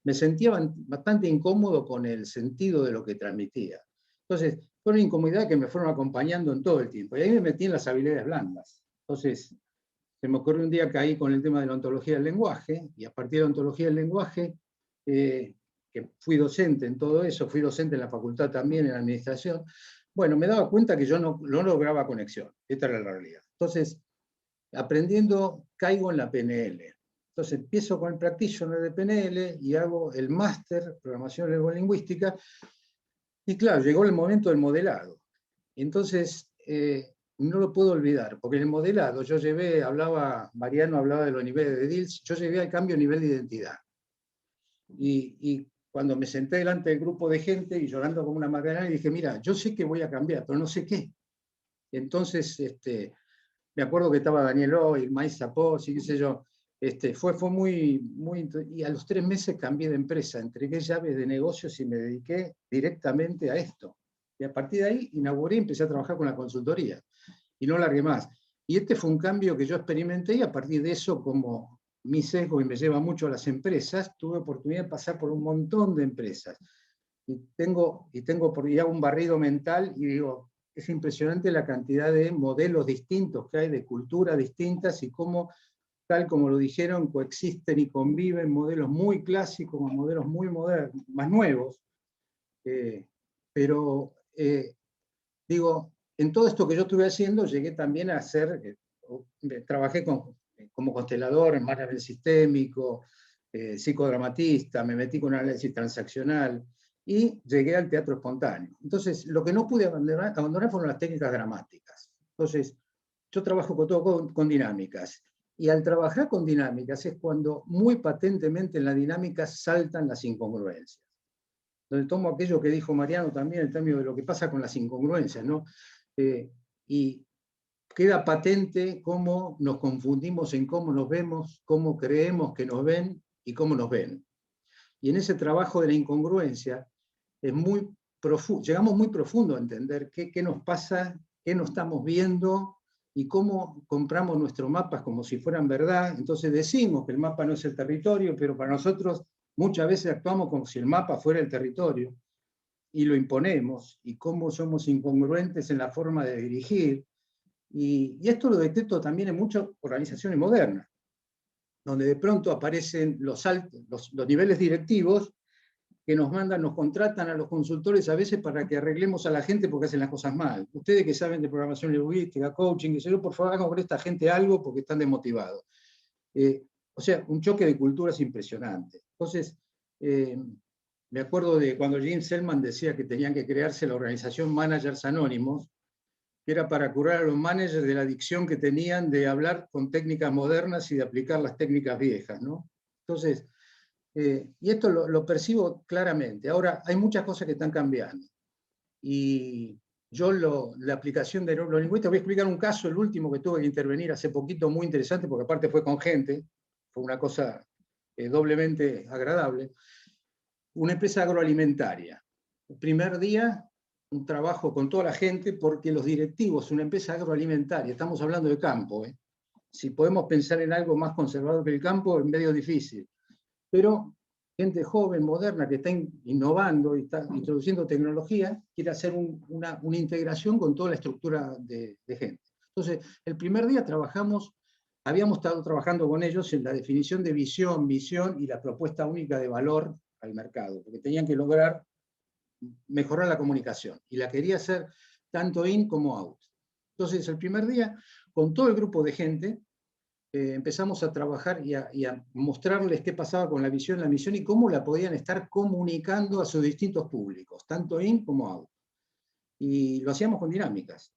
Speaker 5: me sentía bastante incómodo con el sentido de lo que transmitía. Entonces, fue una incomodidad que me fueron acompañando en todo el tiempo, y ahí me metí en las habilidades blandas. Entonces, se me ocurrió un día que caí con el tema de la ontología del lenguaje, y a partir de la ontología del lenguaje, que fui docente en todo eso, fui docente en la facultad también, en la administración, bueno, me daba cuenta que yo no lograba conexión. Esta era la realidad. Entonces, aprendiendo, caigo en la PNL. Entonces, empiezo con el practitioner de PNL y hago el máster, programación neurolingüística, y claro, llegó el momento del modelado. Entonces, no lo puedo olvidar, porque en el modelado yo Mariano hablaba de los niveles de DILS, yo llevé al cambio a nivel de identidad. Y cuando me senté delante del grupo de gente y llorando como una magdalena, dije, mira, yo sé que voy a cambiar, pero no sé qué. Entonces, me acuerdo que estaba Daniel Oy, Maíz Zapós, y qué sé yo, fue muy, y a los 3 meses cambié de empresa, entregué llaves de negocios y me dediqué directamente a esto. Y a partir de ahí inauguré y empecé a trabajar con la consultoría. Y no largué más. Y fue un cambio que yo experimenté, y a partir de eso, como mi sesgo y me lleva mucho a las empresas, tuve oportunidad de pasar por un montón de empresas. Y hago un barrido mental y digo, es impresionante la cantidad de modelos distintos que hay, de culturas distintas, y cómo, tal como lo dijeron, coexisten y conviven modelos muy clásicos con modelos muy modernos, más nuevos. Pero digo, en todo esto que yo estuve haciendo, llegué también a hacer, trabajé como constelador en management sistémico, psicodramatista, me metí con análisis transaccional, y llegué al teatro espontáneo. Entonces, lo que no pude abandonar fueron las técnicas dramáticas. Entonces, yo trabajo con dinámicas, y al trabajar con dinámicas es cuando muy patentemente en la dinámica saltan las incongruencias. Donde tomo aquello que dijo Mariano también en términos de lo que pasa con las incongruencias, ¿no? Y queda patente cómo nos confundimos en cómo nos vemos, cómo creemos que nos ven y cómo nos ven. Y en ese trabajo de la incongruencia llegamos muy profundo a entender qué nos pasa, qué no estamos viendo, y cómo compramos nuestros mapas como si fueran verdad. Entonces decimos que el mapa no es el territorio, pero para nosotros muchas veces actuamos como si el mapa fuera el territorio, y lo imponemos, y cómo somos incongruentes en la forma de dirigir. Y esto lo detecto también en muchas organizaciones modernas, donde de pronto aparecen los niveles directivos, que nos mandan, nos contratan a los consultores a veces para que arreglemos a la gente porque hacen las cosas mal. Ustedes que saben de programación lingüística, coaching, por favor hagan con esta gente algo porque están desmotivados. O sea, un choque de culturas impresionante. Entonces, me acuerdo de cuando Jim Selman decía que tenían que crearse la organización Managers Anónimos, que era para curar a los managers de la adicción que tenían de hablar con técnicas modernas y de aplicar las técnicas viejas, ¿no? Entonces, y esto lo percibo claramente. Ahora, hay muchas cosas que están cambiando. Y yo la aplicación de neurolingüística, voy a explicar un caso, el último que tuve que intervenir hace poquito, muy interesante, porque aparte fue con gente, fue una cosa doblemente agradable. Una empresa agroalimentaria. El primer día, un trabajo con toda la gente, porque los directivos, una empresa agroalimentaria, estamos hablando de campo, si podemos pensar en algo más conservador que el campo, es medio difícil. Pero gente joven, moderna, que está innovando y está introduciendo tecnología, quiere hacer una integración con toda la estructura de gente. Entonces, el primer día habíamos estado trabajando con ellos en la definición de visión, misión y la propuesta única de valor al mercado, porque tenían que lograr mejorar la comunicación, y la quería hacer tanto in como out. Entonces, el primer día, con todo el grupo de gente, empezamos a trabajar y a mostrarles qué pasaba con la visión, la misión, y cómo la podían estar comunicando a sus distintos públicos, tanto in como out. Y lo hacíamos con dinámicas.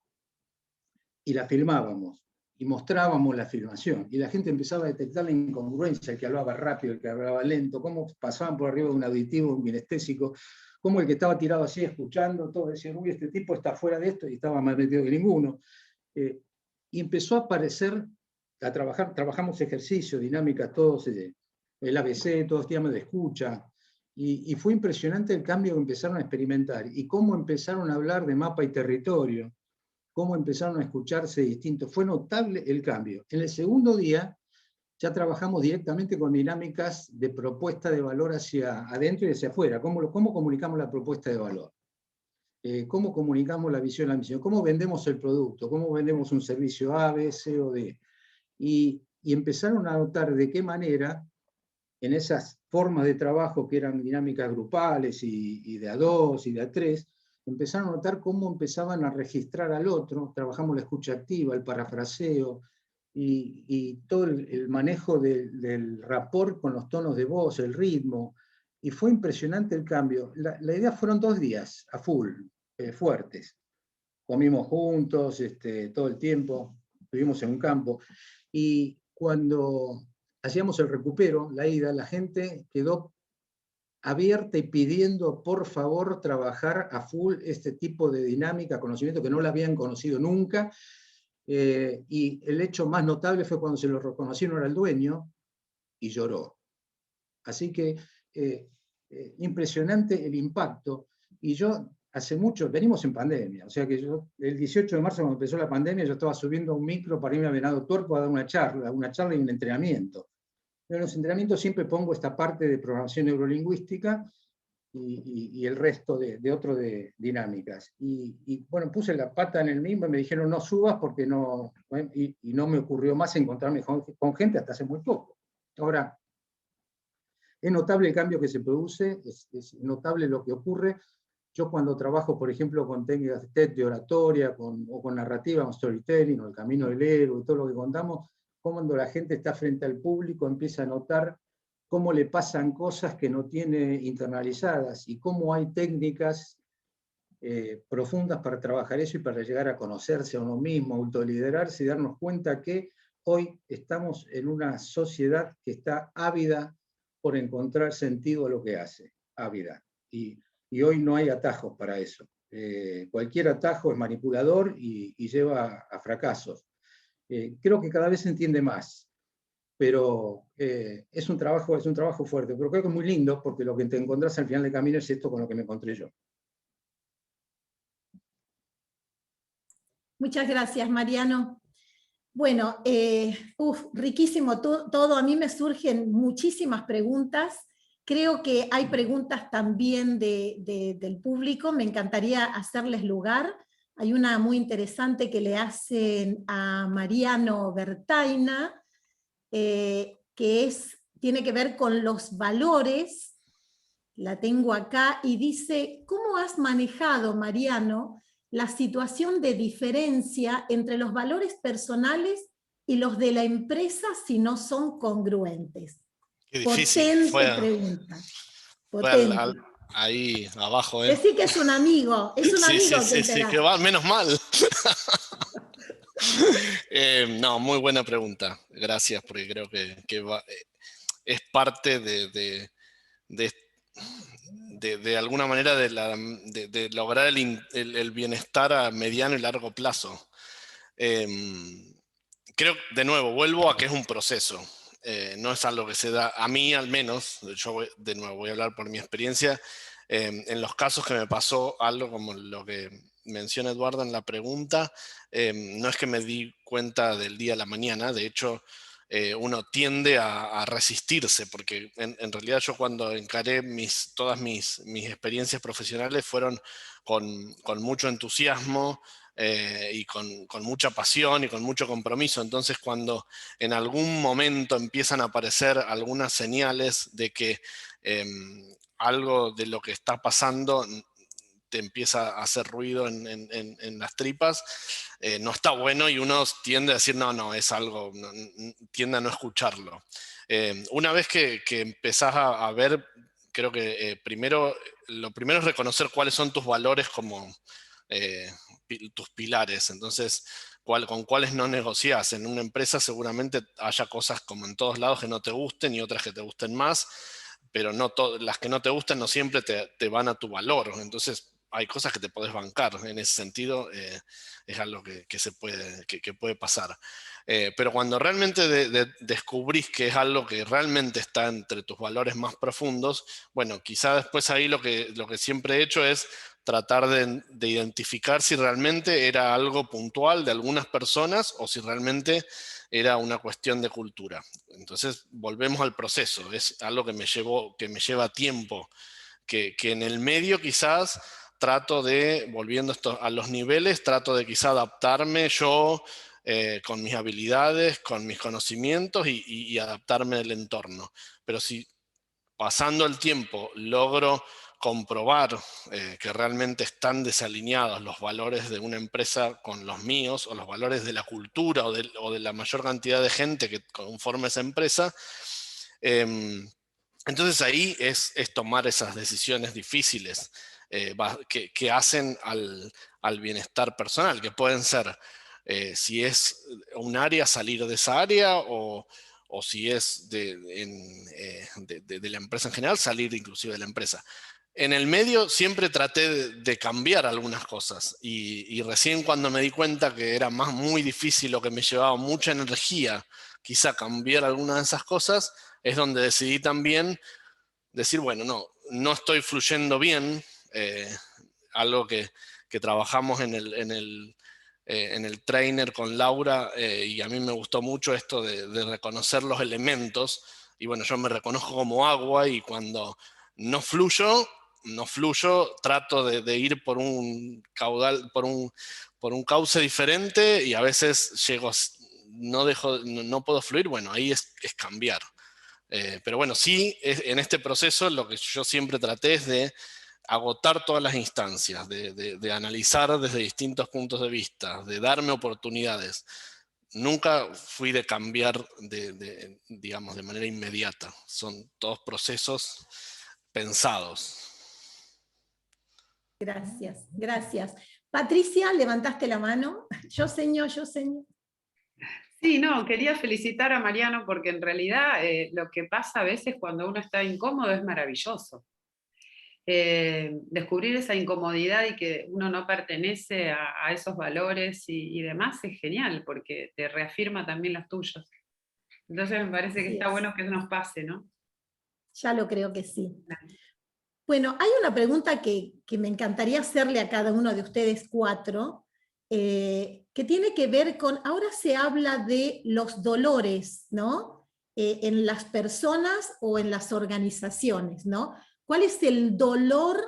Speaker 5: Y la filmábamos, y mostrábamos la filmación, y la gente empezaba a detectar la incongruencia, el que hablaba rápido, el que hablaba lento, cómo pasaban por arriba de un auditivo, un kinestésico, cómo el que estaba tirado así escuchando, todos decían, uy, este tipo está fuera de esto, y estaba más metido que ninguno. Y empezó a aparecer, trabajamos ejercicios, dinámicas, todos, el ABC, todos temas de escucha, y fue impresionante el cambio que empezaron a experimentar, y cómo empezaron a hablar de mapa y territorio, cómo empezaron a escucharse distintos. Fue notable el cambio. En el segundo día ya trabajamos directamente con dinámicas de propuesta de valor hacia adentro y hacia afuera. ¿Cómo comunicamos la propuesta de valor? ¿Cómo comunicamos la visión, la misión? ¿Cómo vendemos el producto? ¿Cómo vendemos un servicio A, B, C o D? Y empezaron a notar de qué manera, en esas formas de trabajo que eran dinámicas grupales y de a dos y de a tres, empezaron a notar cómo empezaban a registrar al otro. Trabajamos la escucha activa, el parafraseo, y todo el manejo del rapport con los tonos de voz, el ritmo, y fue impresionante el cambio. La idea fueron 2 días, a full, fuertes. Comimos juntos todo el tiempo, estuvimos en un campo, y cuando hacíamos el recupero, la ida, la gente quedó abierta y pidiendo por favor trabajar a full este tipo de dinámica, conocimiento que no la habían conocido nunca, y el hecho más notable fue cuando se lo reconocieron al dueño y lloró. Así que impresionante el impacto. Y yo hace mucho, venimos en pandemia, o sea que yo el 18 de marzo cuando empezó la pandemia yo estaba subiendo a un micro para irme a Venado Tuerto a dar una charla y un entrenamiento. En los entrenamientos siempre pongo esta parte de programación neurolingüística y el resto de otro de dinámicas. Y bueno, puse la pata en el mismo y me dijeron no subas porque no, y no me ocurrió más encontrarme con gente hasta hace muy poco. Ahora, es notable el cambio que se produce, es notable lo que ocurre. Yo cuando trabajo, por ejemplo, con técnicas de TED, de oratoria, o con narrativa, con storytelling, o el camino del héroe, y todo lo que contamos, cuando la gente está frente al público empieza a notar cómo le pasan cosas que no tiene internalizadas y cómo hay técnicas profundas para trabajar eso y para llegar a conocerse a uno mismo, autoliderarse y darnos cuenta que hoy estamos en una sociedad que está ávida por encontrar sentido a lo que hace, ávida. Y hoy no hay atajos para eso. Cualquier atajo es manipulador y lleva a fracasos. Creo que cada vez se entiende más, pero es un trabajo fuerte, pero creo que es muy lindo porque lo que te encontrás al final del camino es esto con lo que me encontré yo.
Speaker 1: Muchas gracias, Mariano. Bueno, riquísimo todo. A mí me surgen muchísimas preguntas. Creo que hay preguntas también del público. Me encantaría hacerles lugar. Hay una muy interesante que le hacen a Mariano La tengo acá y dice, ¿cómo has manejado, Mariano, la situación de diferencia entre los valores personales y los de la empresa si no son congruentes?
Speaker 3: Qué difícil.
Speaker 1: Potente pregunta.
Speaker 3: Fue
Speaker 1: Potente.
Speaker 3: ahí abajo, ¿eh?
Speaker 1: Decí que es un amigo que
Speaker 3: Sí, va, menos mal. No, muy buena pregunta. Gracias, porque creo que es parte de alguna manera de lograr el bienestar a mediano y largo plazo. Creo, de nuevo, vuelvo a que es un proceso. No es algo que se da, a mí al menos, yo de nuevo voy a hablar por mi experiencia, en los casos que me pasó algo como lo que menciona Eduardo en la pregunta, no es que me di cuenta del día a la mañana, de hecho uno tiende a resistirse, porque en realidad yo cuando encaré todas mis experiencias profesionales fueron con mucho entusiasmo, y con mucha pasión y con mucho compromiso. Entonces, cuando en algún momento empiezan a aparecer algunas señales de que algo de lo que está pasando te empieza a hacer ruido en las tripas, no está bueno, y uno tiende a decir, no, es algo, tiende a no escucharlo. Una vez que empezás a ver, creo que lo primero es reconocer cuáles son tus valores como tus pilares. Entonces, con cuáles no negociás. En una empresa seguramente haya cosas como en todos lados que no te gusten y otras que te gusten más, pero no las que no te gustan no siempre te van a tu valor. Entonces hay cosas que te podés bancar. En ese sentido es algo que puede pasar. Pero cuando realmente descubrís que es algo que realmente está entre tus valores más profundos, bueno, quizá después ahí lo que siempre he hecho es tratar de identificar si realmente era algo puntual de algunas personas o si realmente era una cuestión de cultura. Entonces volvemos al proceso, es algo que me lleva tiempo, que en el medio quizás trato de, volviendo a los niveles, trato de quizás adaptarme yo con mis habilidades, con mis conocimientos y adaptarme al entorno. Pero si pasando el tiempo logro comprobar que realmente están desalineados los valores de una empresa con los míos, o los valores de la cultura o de la mayor cantidad de gente que conforma esa empresa, entonces ahí es tomar esas decisiones difíciles que hacen al bienestar personal, que pueden ser, si es un área, salir de esa área, o si es de la empresa en general, salir inclusive de la empresa. En el medio siempre traté de cambiar algunas cosas, y recién cuando me di cuenta que era muy difícil o que me llevaba mucha energía quizá cambiar algunas de esas cosas, es donde decidí también decir, bueno, no estoy fluyendo bien, algo que trabajamos en el trainer con Laura, y a mí me gustó mucho esto de reconocer los elementos. Y bueno, yo me reconozco como agua, y cuando no fluyo, trato de ir por un caudal, por un cauce diferente, y a veces no puedo fluir. Bueno, ahí es cambiar. Pero bueno, sí, en este proceso lo que yo siempre traté es de agotar todas las instancias, de analizar desde distintos puntos de vista, de darme oportunidades. Nunca fui de cambiar digamos, de manera inmediata. Son todos procesos pensados.
Speaker 1: Gracias. Patricia, levantaste la mano. Yo seño.
Speaker 4: Sí, no, quería felicitar a Mariano porque en realidad lo que pasa a veces cuando uno está incómodo es maravilloso. Descubrir esa incomodidad y que uno no pertenece a esos valores y demás es genial, porque te reafirma también los tuyos. Entonces me parece que está bueno que nos pase, ¿no?
Speaker 1: Ya lo creo que sí. Bueno, hay una pregunta que me encantaría hacerle a cada uno de ustedes cuatro, que tiene que ver con, ahora se habla de los dolores, ¿no? En las personas o en las organizaciones, ¿no? ¿Cuál es el dolor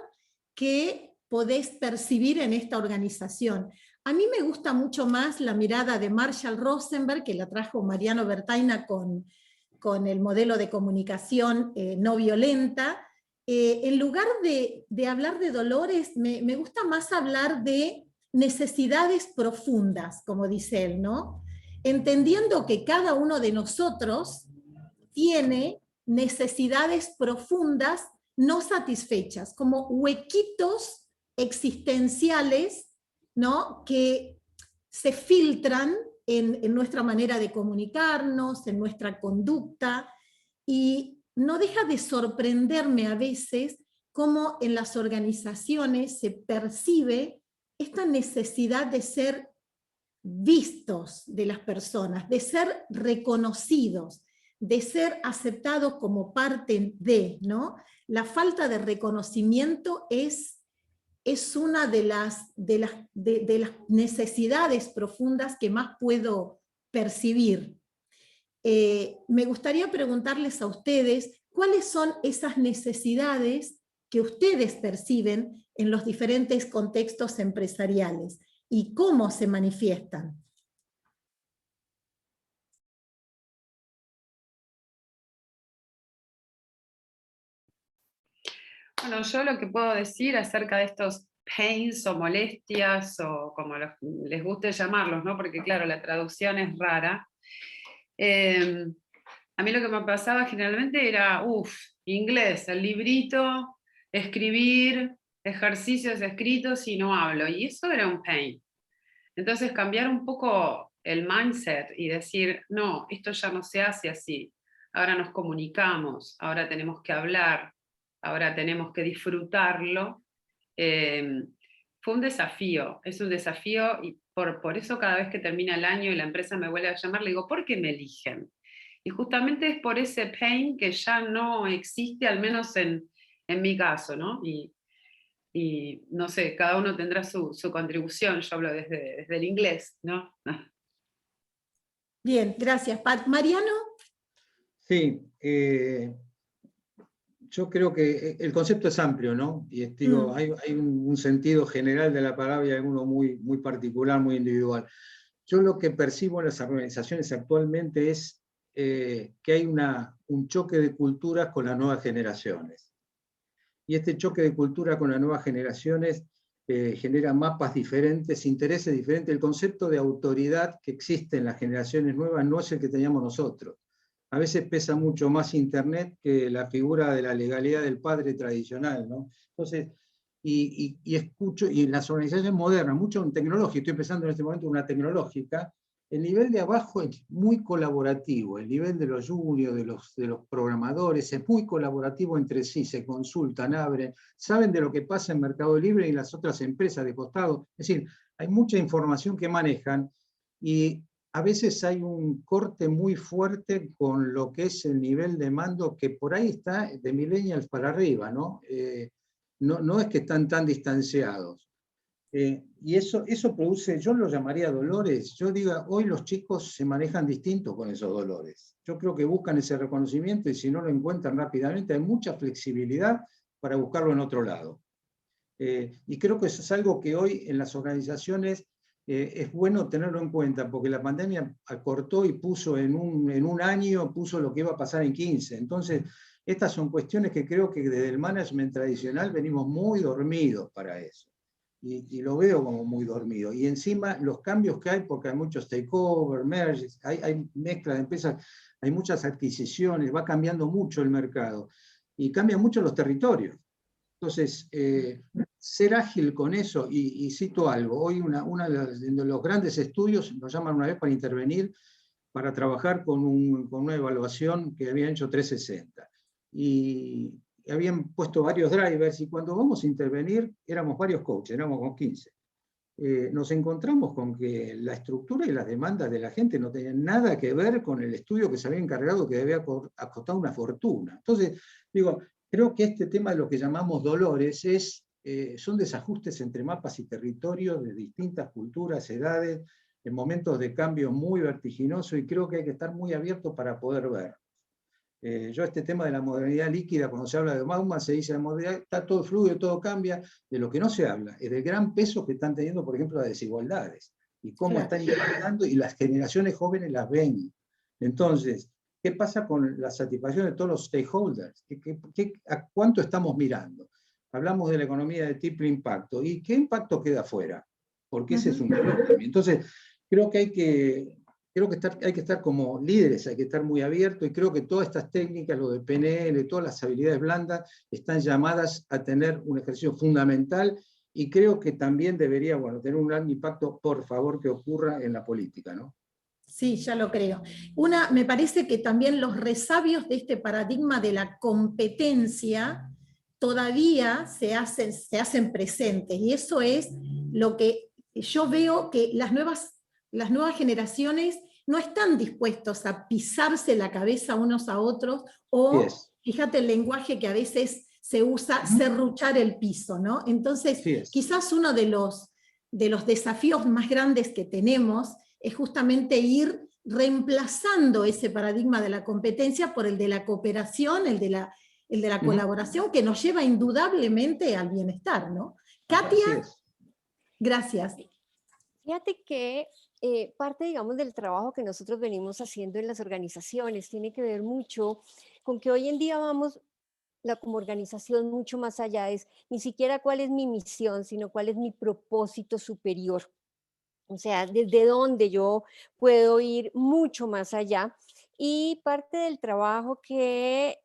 Speaker 1: que podés percibir en esta organización? A mí me gusta mucho más la mirada de Marshall Rosenberg, que la trajo Mariano Bertaina con el modelo de comunicación no violenta, en lugar de hablar de dolores, me gusta más hablar de necesidades profundas, como dice él, ¿no? Entendiendo que cada uno de nosotros tiene necesidades profundas no satisfechas, como huequitos existenciales, ¿no? Que se filtran en nuestra manera de comunicarnos, en nuestra conducta, y no deja de sorprenderme a veces cómo en las organizaciones se percibe esta necesidad de ser vistos de las personas, de ser reconocidos, de ser aceptados como parte de, ¿no? La falta de reconocimiento es una de las necesidades profundas que más puedo percibir. Me gustaría preguntarles a ustedes cuáles son esas necesidades que ustedes perciben en los diferentes contextos empresariales y cómo se manifiestan.
Speaker 4: Bueno, yo lo que puedo decir acerca de estos pains o molestias, o como les guste llamarlos, ¿no? Porque claro, la traducción es rara. A mí lo que me pasaba generalmente era, inglés, el librito, escribir, ejercicios escritos y no hablo, y eso era un pain. Entonces cambiar un poco el mindset y decir, no, esto ya no se hace así, ahora nos comunicamos, ahora tenemos que hablar, ahora tenemos que disfrutarlo, fue un desafío, es un desafío, y por eso cada vez que termina el año y la empresa me vuelve a llamar, le digo, ¿por qué me eligen? Y justamente es por ese pain que ya no existe, al menos en mi caso, ¿no? Y no sé, cada uno tendrá su contribución, yo hablo desde el inglés, ¿no?
Speaker 1: Bien, gracias, Pat. Mariano.
Speaker 5: Sí, yo creo que el concepto es amplio, ¿no? Y digo, hay un sentido general de la palabra y alguno muy, muy particular, muy individual. Yo lo que percibo en las organizaciones actualmente es que hay un choque de culturas con las nuevas generaciones. Y este choque de cultura con las nuevas generaciones genera mapas diferentes, intereses diferentes. El concepto de autoridad que existe en las generaciones nuevas no es el que teníamos nosotros. A veces pesa mucho más Internet que la figura de la legalidad del padre tradicional, ¿no? Entonces, y escucho, y en las organizaciones modernas, mucho en tecnológica, estoy empezando en este momento una tecnológica, el nivel de abajo es muy colaborativo, el nivel de los juniors, de los programadores, es muy colaborativo entre sí, se consultan, abren, saben de lo que pasa en Mercado Libre y las otras empresas de costado. Es decir, hay mucha información que manejan y a veces hay un corte muy fuerte con lo que es el nivel de mando que por ahí está de millennials para arriba, ¿no? No es que están tan distanciados. Y eso produce, yo lo llamaría dolores. Yo digo, hoy los chicos se manejan distinto con esos dolores. Yo creo que buscan ese reconocimiento y si no lo encuentran rápidamente, hay mucha flexibilidad para buscarlo en otro lado. Y creo que eso es algo que hoy en las organizaciones es bueno tenerlo en cuenta, porque la pandemia acortó y puso en un año, puso lo que iba a pasar en 15. Entonces, estas son cuestiones que creo que desde el management tradicional venimos muy dormidos para eso. Y lo veo como muy dormido. Y encima los cambios que hay, porque hay muchos takeover, merges, hay mezcla de empresas, hay muchas adquisiciones, va cambiando mucho el mercado. Y cambian mucho los territorios. Entonces, ser ágil con eso, y cito algo, hoy uno de los grandes estudios nos llaman una vez para intervenir, para trabajar con una evaluación que habían hecho 360. Y habían puesto varios drivers, y cuando vamos a intervenir, éramos varios coaches, éramos con 15. Nos encontramos con que la estructura y las demandas de la gente no tenían nada que ver con el estudio que se había encargado, que debía costar una fortuna. Entonces, digo, creo que este tema de lo que llamamos dolores son desajustes entre mapas y territorios de distintas culturas, edades, en momentos de cambio muy vertiginosos, y creo que hay que estar muy abierto para poder ver. Yo este tema de la modernidad líquida, cuando se habla de Bauman, se dice la modernidad, está todo fluido, todo cambia. De lo que no se habla es del gran peso que están teniendo, por ejemplo, las desigualdades, y cómo están impactando, y las generaciones jóvenes las ven. Entonces, ¿Qué pasa con la satisfacción de todos los stakeholders? ¿A cuánto estamos mirando? Hablamos de la economía de triple impacto. ¿Y qué impacto queda afuera? Porque ese es un valor también. Entonces, creo que hay que estar como líderes, hay que estar muy abiertos, y creo que todas estas técnicas, lo de PNL, todas las habilidades blandas, están llamadas a tener un ejercicio fundamental, y creo que también debería, bueno, tener un gran impacto, por favor, que ocurra en la política, ¿no?
Speaker 1: Sí, ya lo creo. Me parece que también los resabios de este paradigma de la competencia todavía se hacen presentes, y eso es lo que yo veo, que las nuevas generaciones no están dispuestos a pisarse la cabeza unos a otros, o fíjate el lenguaje que a veces se usa, serruchar el piso, ¿no? Entonces, quizás uno de los desafíos más grandes que tenemos es justamente ir reemplazando ese paradigma de la competencia por el de la cooperación, el de la colaboración, que nos lleva indudablemente al bienestar, ¿no? Katia, gracias.
Speaker 2: Fíjate que parte, digamos, del trabajo que nosotros venimos haciendo en las organizaciones tiene que ver mucho con que hoy en día vamos como organización mucho más allá, es ni siquiera cuál es mi misión, sino cuál es mi propósito superior. O sea, desde dónde yo puedo ir mucho más allá. Y parte del trabajo que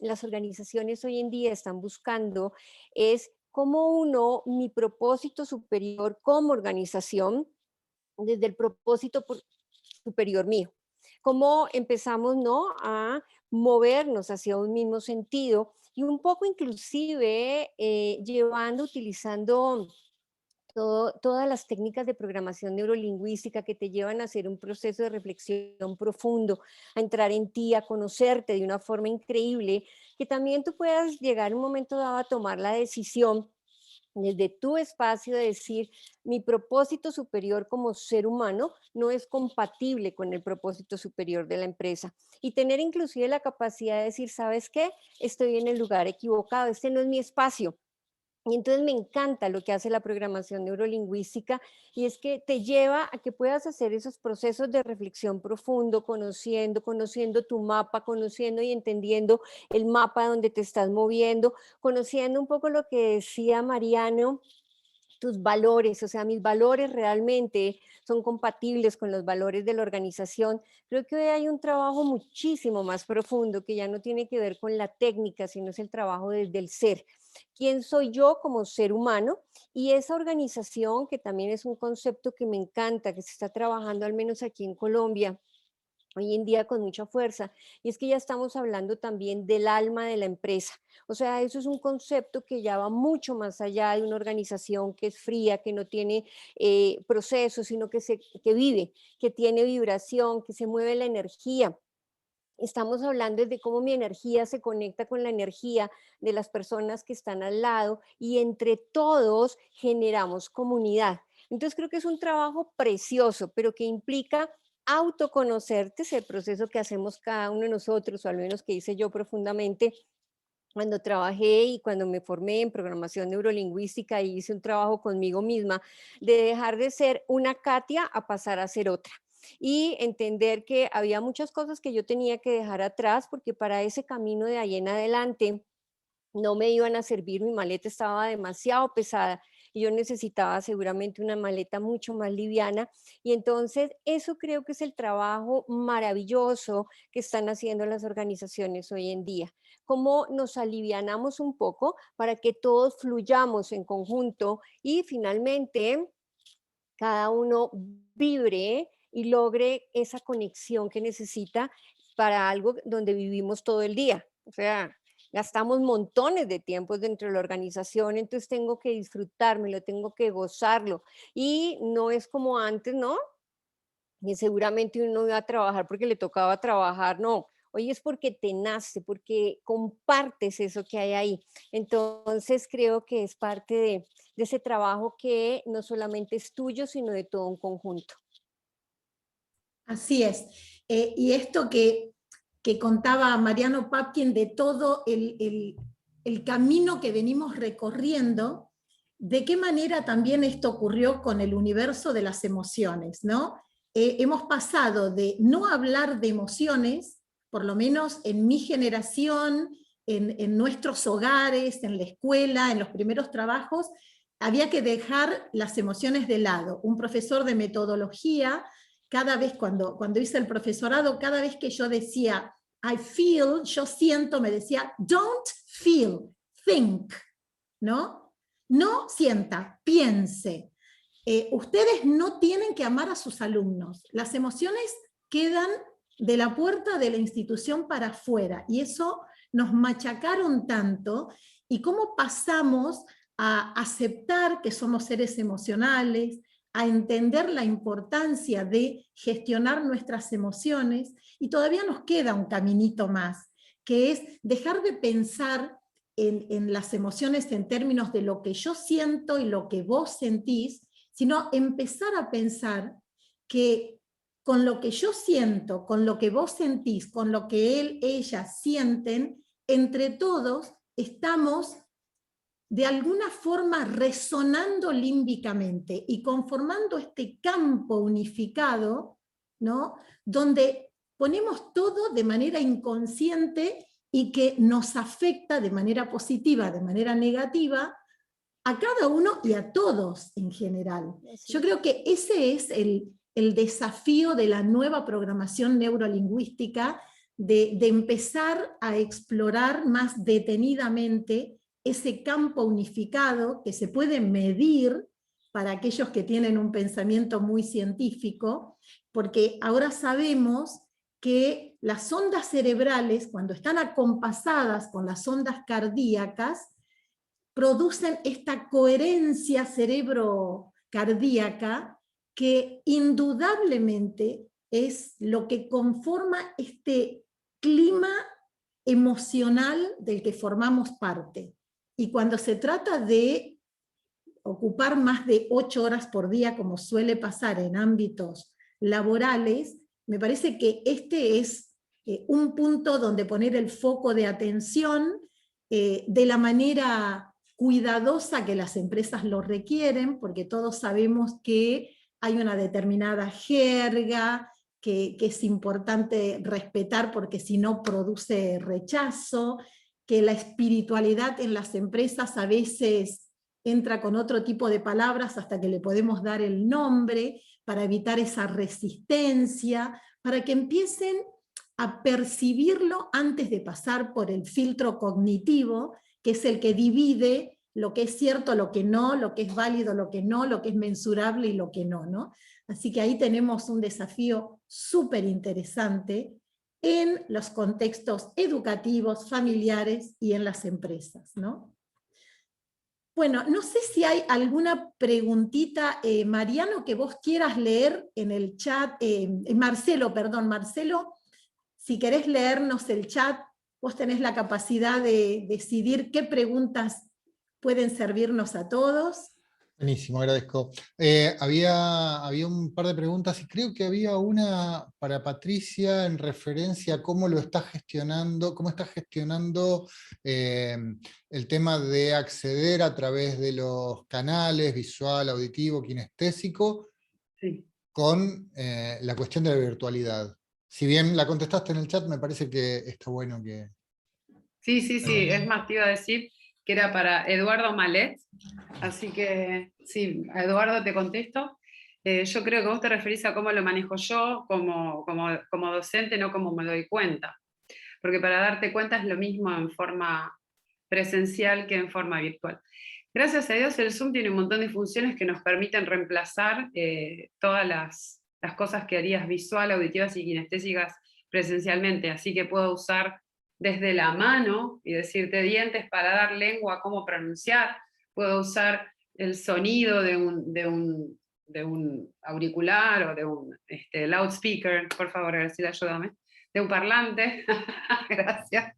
Speaker 2: las organizaciones hoy en día están buscando es cómo mi propósito superior como organización, desde el propósito superior mío, cómo empezamos, ¿no?, a movernos hacia un mismo sentido, y un poco inclusive utilizando todas las técnicas de programación neurolingüística que te llevan a hacer un proceso de reflexión profundo, a entrar en ti, a conocerte de una forma increíble, que también tú puedas llegar en un momento dado a tomar la decisión desde tu espacio de decir, mi propósito superior como ser humano no es compatible con el propósito superior de la empresa, y tener inclusive la capacidad de decir, ¿sabes qué? Estoy en el lugar equivocado, este no es mi espacio. Y entonces me encanta lo que hace la programación neurolingüística, y es que te lleva a que puedas hacer esos procesos de reflexión profundo, conociendo tu mapa, conociendo y entendiendo el mapa donde te estás moviendo, conociendo un poco lo que decía Mariano, tus valores, o sea, mis valores realmente son compatibles con los valores de la organización. Creo que hoy hay un trabajo muchísimo más profundo que ya no tiene que ver con la técnica, sino es el trabajo desde el ser. ¿Quién soy yo como ser humano? Y esa organización, que también es un concepto que me encanta, que se está trabajando al menos aquí en Colombia hoy en día con mucha fuerza, y es que ya estamos hablando también del alma de la empresa. O sea, eso es un concepto que ya va mucho más allá de una organización que es fría, que no tiene procesos, sino que vive, que tiene vibración, que se mueve la energía. Estamos hablando de cómo mi energía se conecta con la energía de las personas que están al lado, y entre todos generamos comunidad. Entonces creo que es un trabajo precioso, pero que implica autoconocerte, ese proceso que hacemos cada uno de nosotros, o al menos que hice yo profundamente cuando trabajé y cuando me formé en programación neurolingüística, y hice un trabajo conmigo misma de dejar de ser una Katia a pasar a ser otra, y entender que había muchas cosas que yo tenía que dejar atrás, porque para ese camino de ahí en adelante no me iban a servir, mi maleta estaba demasiado pesada y yo necesitaba seguramente una maleta mucho más liviana. Y entonces eso creo que es el trabajo maravilloso que están haciendo las organizaciones hoy en día, cómo nos alivianamos un poco para que todos fluyamos en conjunto y finalmente cada uno vibre y logre esa conexión que necesita para algo donde vivimos todo el día. O sea, gastamos montones de tiempos dentro de la organización, entonces tengo que disfrutármelo, tengo que gozarlo. Y no es como antes, ¿no? Y seguramente uno iba a trabajar porque le tocaba trabajar, no. Hoy es porque te nace, porque compartes eso que hay ahí. Entonces creo que es parte de ese trabajo que no solamente es tuyo, sino de todo un conjunto.
Speaker 1: Así es. Y esto que contaba Mariano Papkin de todo el camino que venimos recorriendo, de qué manera también esto ocurrió con el universo de las emociones, ¿no? Hemos pasado de no hablar de emociones por lo menos en mi generación, en nuestros hogares, en la escuela, en los primeros trabajos, había que dejar las emociones de lado. Un profesor de metodología, cada vez cuando hice el profesorado, cada vez que yo decía I feel, yo siento, me decía don't feel, think, ¿no? No sienta, piense. Ustedes no tienen que amar a sus alumnos. Las emociones quedan de la puerta de la institución para afuera, y eso nos machacaron tanto, y cómo pasamos a aceptar que somos seres emocionales, a entender la importancia de gestionar nuestras emociones, y todavía nos queda un caminito más, que es dejar de pensar en las emociones en términos de lo que yo siento y lo que vos sentís, sino empezar a pensar que con lo que yo siento, con lo que vos sentís, con lo que él, ella sienten, entre todos estamos de alguna forma resonando límbicamente y conformando este campo unificado, ¿no? Donde ponemos todo de manera inconsciente y que nos afecta de manera positiva, de manera negativa, a cada uno y a todos en general. Yo creo que ese es el desafío de la nueva programación neurolingüística, de empezar a explorar más detenidamente ese campo unificado que se puede medir para aquellos que tienen un pensamiento muy científico, porque ahora sabemos que las ondas cerebrales, cuando están acompasadas con las ondas cardíacas, producen esta coherencia cerebro-cardíaca que indudablemente es lo que conforma este clima emocional del que formamos parte. Y cuando se trata de ocupar más de 8 horas por día, como suele pasar en ámbitos laborales, me parece que este es un punto donde poner el foco de atención de la manera cuidadosa que las empresas lo requieren, porque todos sabemos que hay una determinada jerga que es importante respetar, porque si no produce rechazo, que la espiritualidad en las empresas a veces entra con otro tipo de palabras hasta que le podemos dar el nombre, para evitar esa resistencia, para que empiecen a percibirlo antes de pasar por el filtro cognitivo, que es el que divide lo que es cierto, lo que no, lo que es válido, lo que no, lo que es mensurable y lo que no, ¿no? Así que ahí tenemos un desafío súper interesante en los contextos educativos, familiares y en las empresas, ¿no? Bueno, no sé si hay alguna preguntita, Mariano, que vos quieras leer en el chat, Marcelo, si querés leernos el chat, vos tenés la capacidad de decidir qué preguntas pueden servirnos a todos.
Speaker 6: Buenísimo, agradezco. Había un par de preguntas y creo que había una para Patricia en referencia a cómo lo está gestionando, cómo está gestionando el tema de acceder a través de los canales visual, auditivo, kinestésico,
Speaker 4: Sí.
Speaker 6: con la cuestión de la virtualidad. Si bien la contestaste en el chat, me parece que está bueno que...
Speaker 4: Sí, es más, te iba a decir que era para Eduardo Malet, así que sí, a Eduardo te contesto. Yo creo que vos te referís a cómo lo manejo yo como docente, no como me doy cuenta. Porque para darte cuenta es lo mismo en forma presencial que en forma virtual. Gracias a Dios el Zoom tiene un montón de funciones que nos permiten reemplazar todas las cosas que harías visual, auditivas y kinestésicas presencialmente, así que puedo usar desde la mano y decirte dientes para dar lengua, cómo pronunciar, puedo usar el sonido de un auricular o de un loudspeaker, por favor, Graciela, ayúdame, de un parlante, gracias.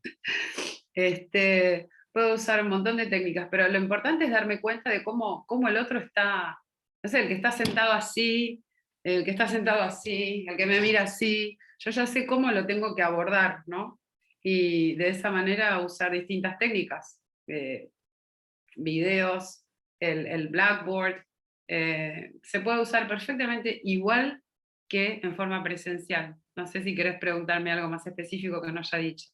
Speaker 4: Puedo usar un montón de técnicas, pero lo importante es darme cuenta de cómo el otro está, no sé, el que está sentado así, el que está sentado así, el que me mira así, yo ya sé cómo lo tengo que abordar, ¿no? Y de esa manera usar distintas técnicas, videos, el Blackboard, se puede usar perfectamente igual que en forma presencial. No sé si querés preguntarme algo más específico que no haya dicho.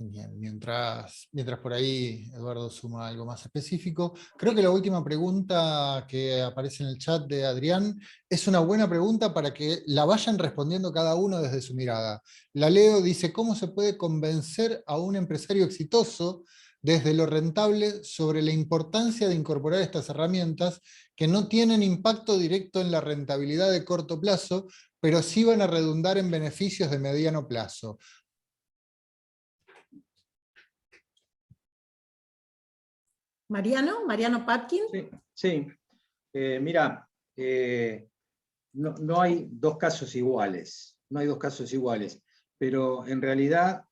Speaker 6: Bien, mientras por ahí Eduardo suma algo más específico, creo que la última pregunta que aparece en el chat de Adrián es una buena pregunta para que la vayan respondiendo cada uno desde su mirada. La leo, dice: ¿cómo se puede convencer a un empresario exitoso desde lo rentable sobre la importancia de incorporar estas herramientas que no tienen impacto directo en la rentabilidad de corto plazo, pero sí van a redundar en beneficios de mediano plazo?
Speaker 1: Mariano Patkin.
Speaker 5: Sí. Mira, no hay dos casos iguales, pero en realidad,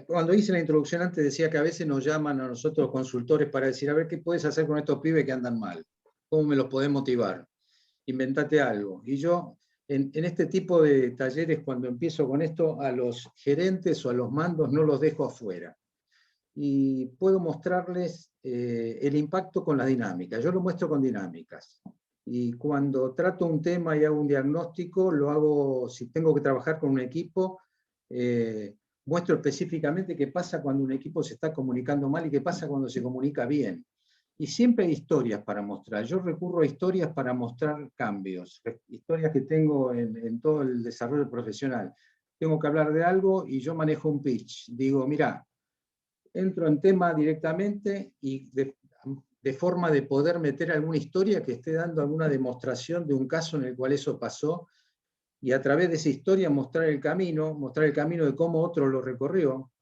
Speaker 5: cuando hice la introducción antes decía que a veces nos llaman a nosotros consultores para decir, a ver, ¿qué puedes hacer con estos pibes que andan mal? ¿Cómo me los podés motivar? Inventate algo. Y yo, en este tipo de talleres, cuando empiezo con esto, a los gerentes o a los mandos no los dejo afuera. Y puedo mostrarles el impacto con las dinámicas. Yo lo muestro con dinámicas. Y cuando trato un tema y hago un diagnóstico, lo hago, si tengo que trabajar con un equipo, muestro específicamente qué pasa cuando un equipo se está comunicando mal y qué pasa cuando se comunica bien. Y siempre hay historias para mostrar. Yo recurro a historias para mostrar cambios, historias que tengo en todo el desarrollo profesional. Tengo que hablar de algo y yo manejo un pitch. Digo, mira, entro en tema directamente y de forma de poder meter alguna historia que esté dando alguna demostración de un caso en el cual eso pasó, y a través de esa historia mostrar el camino de cómo otro lo recorrió.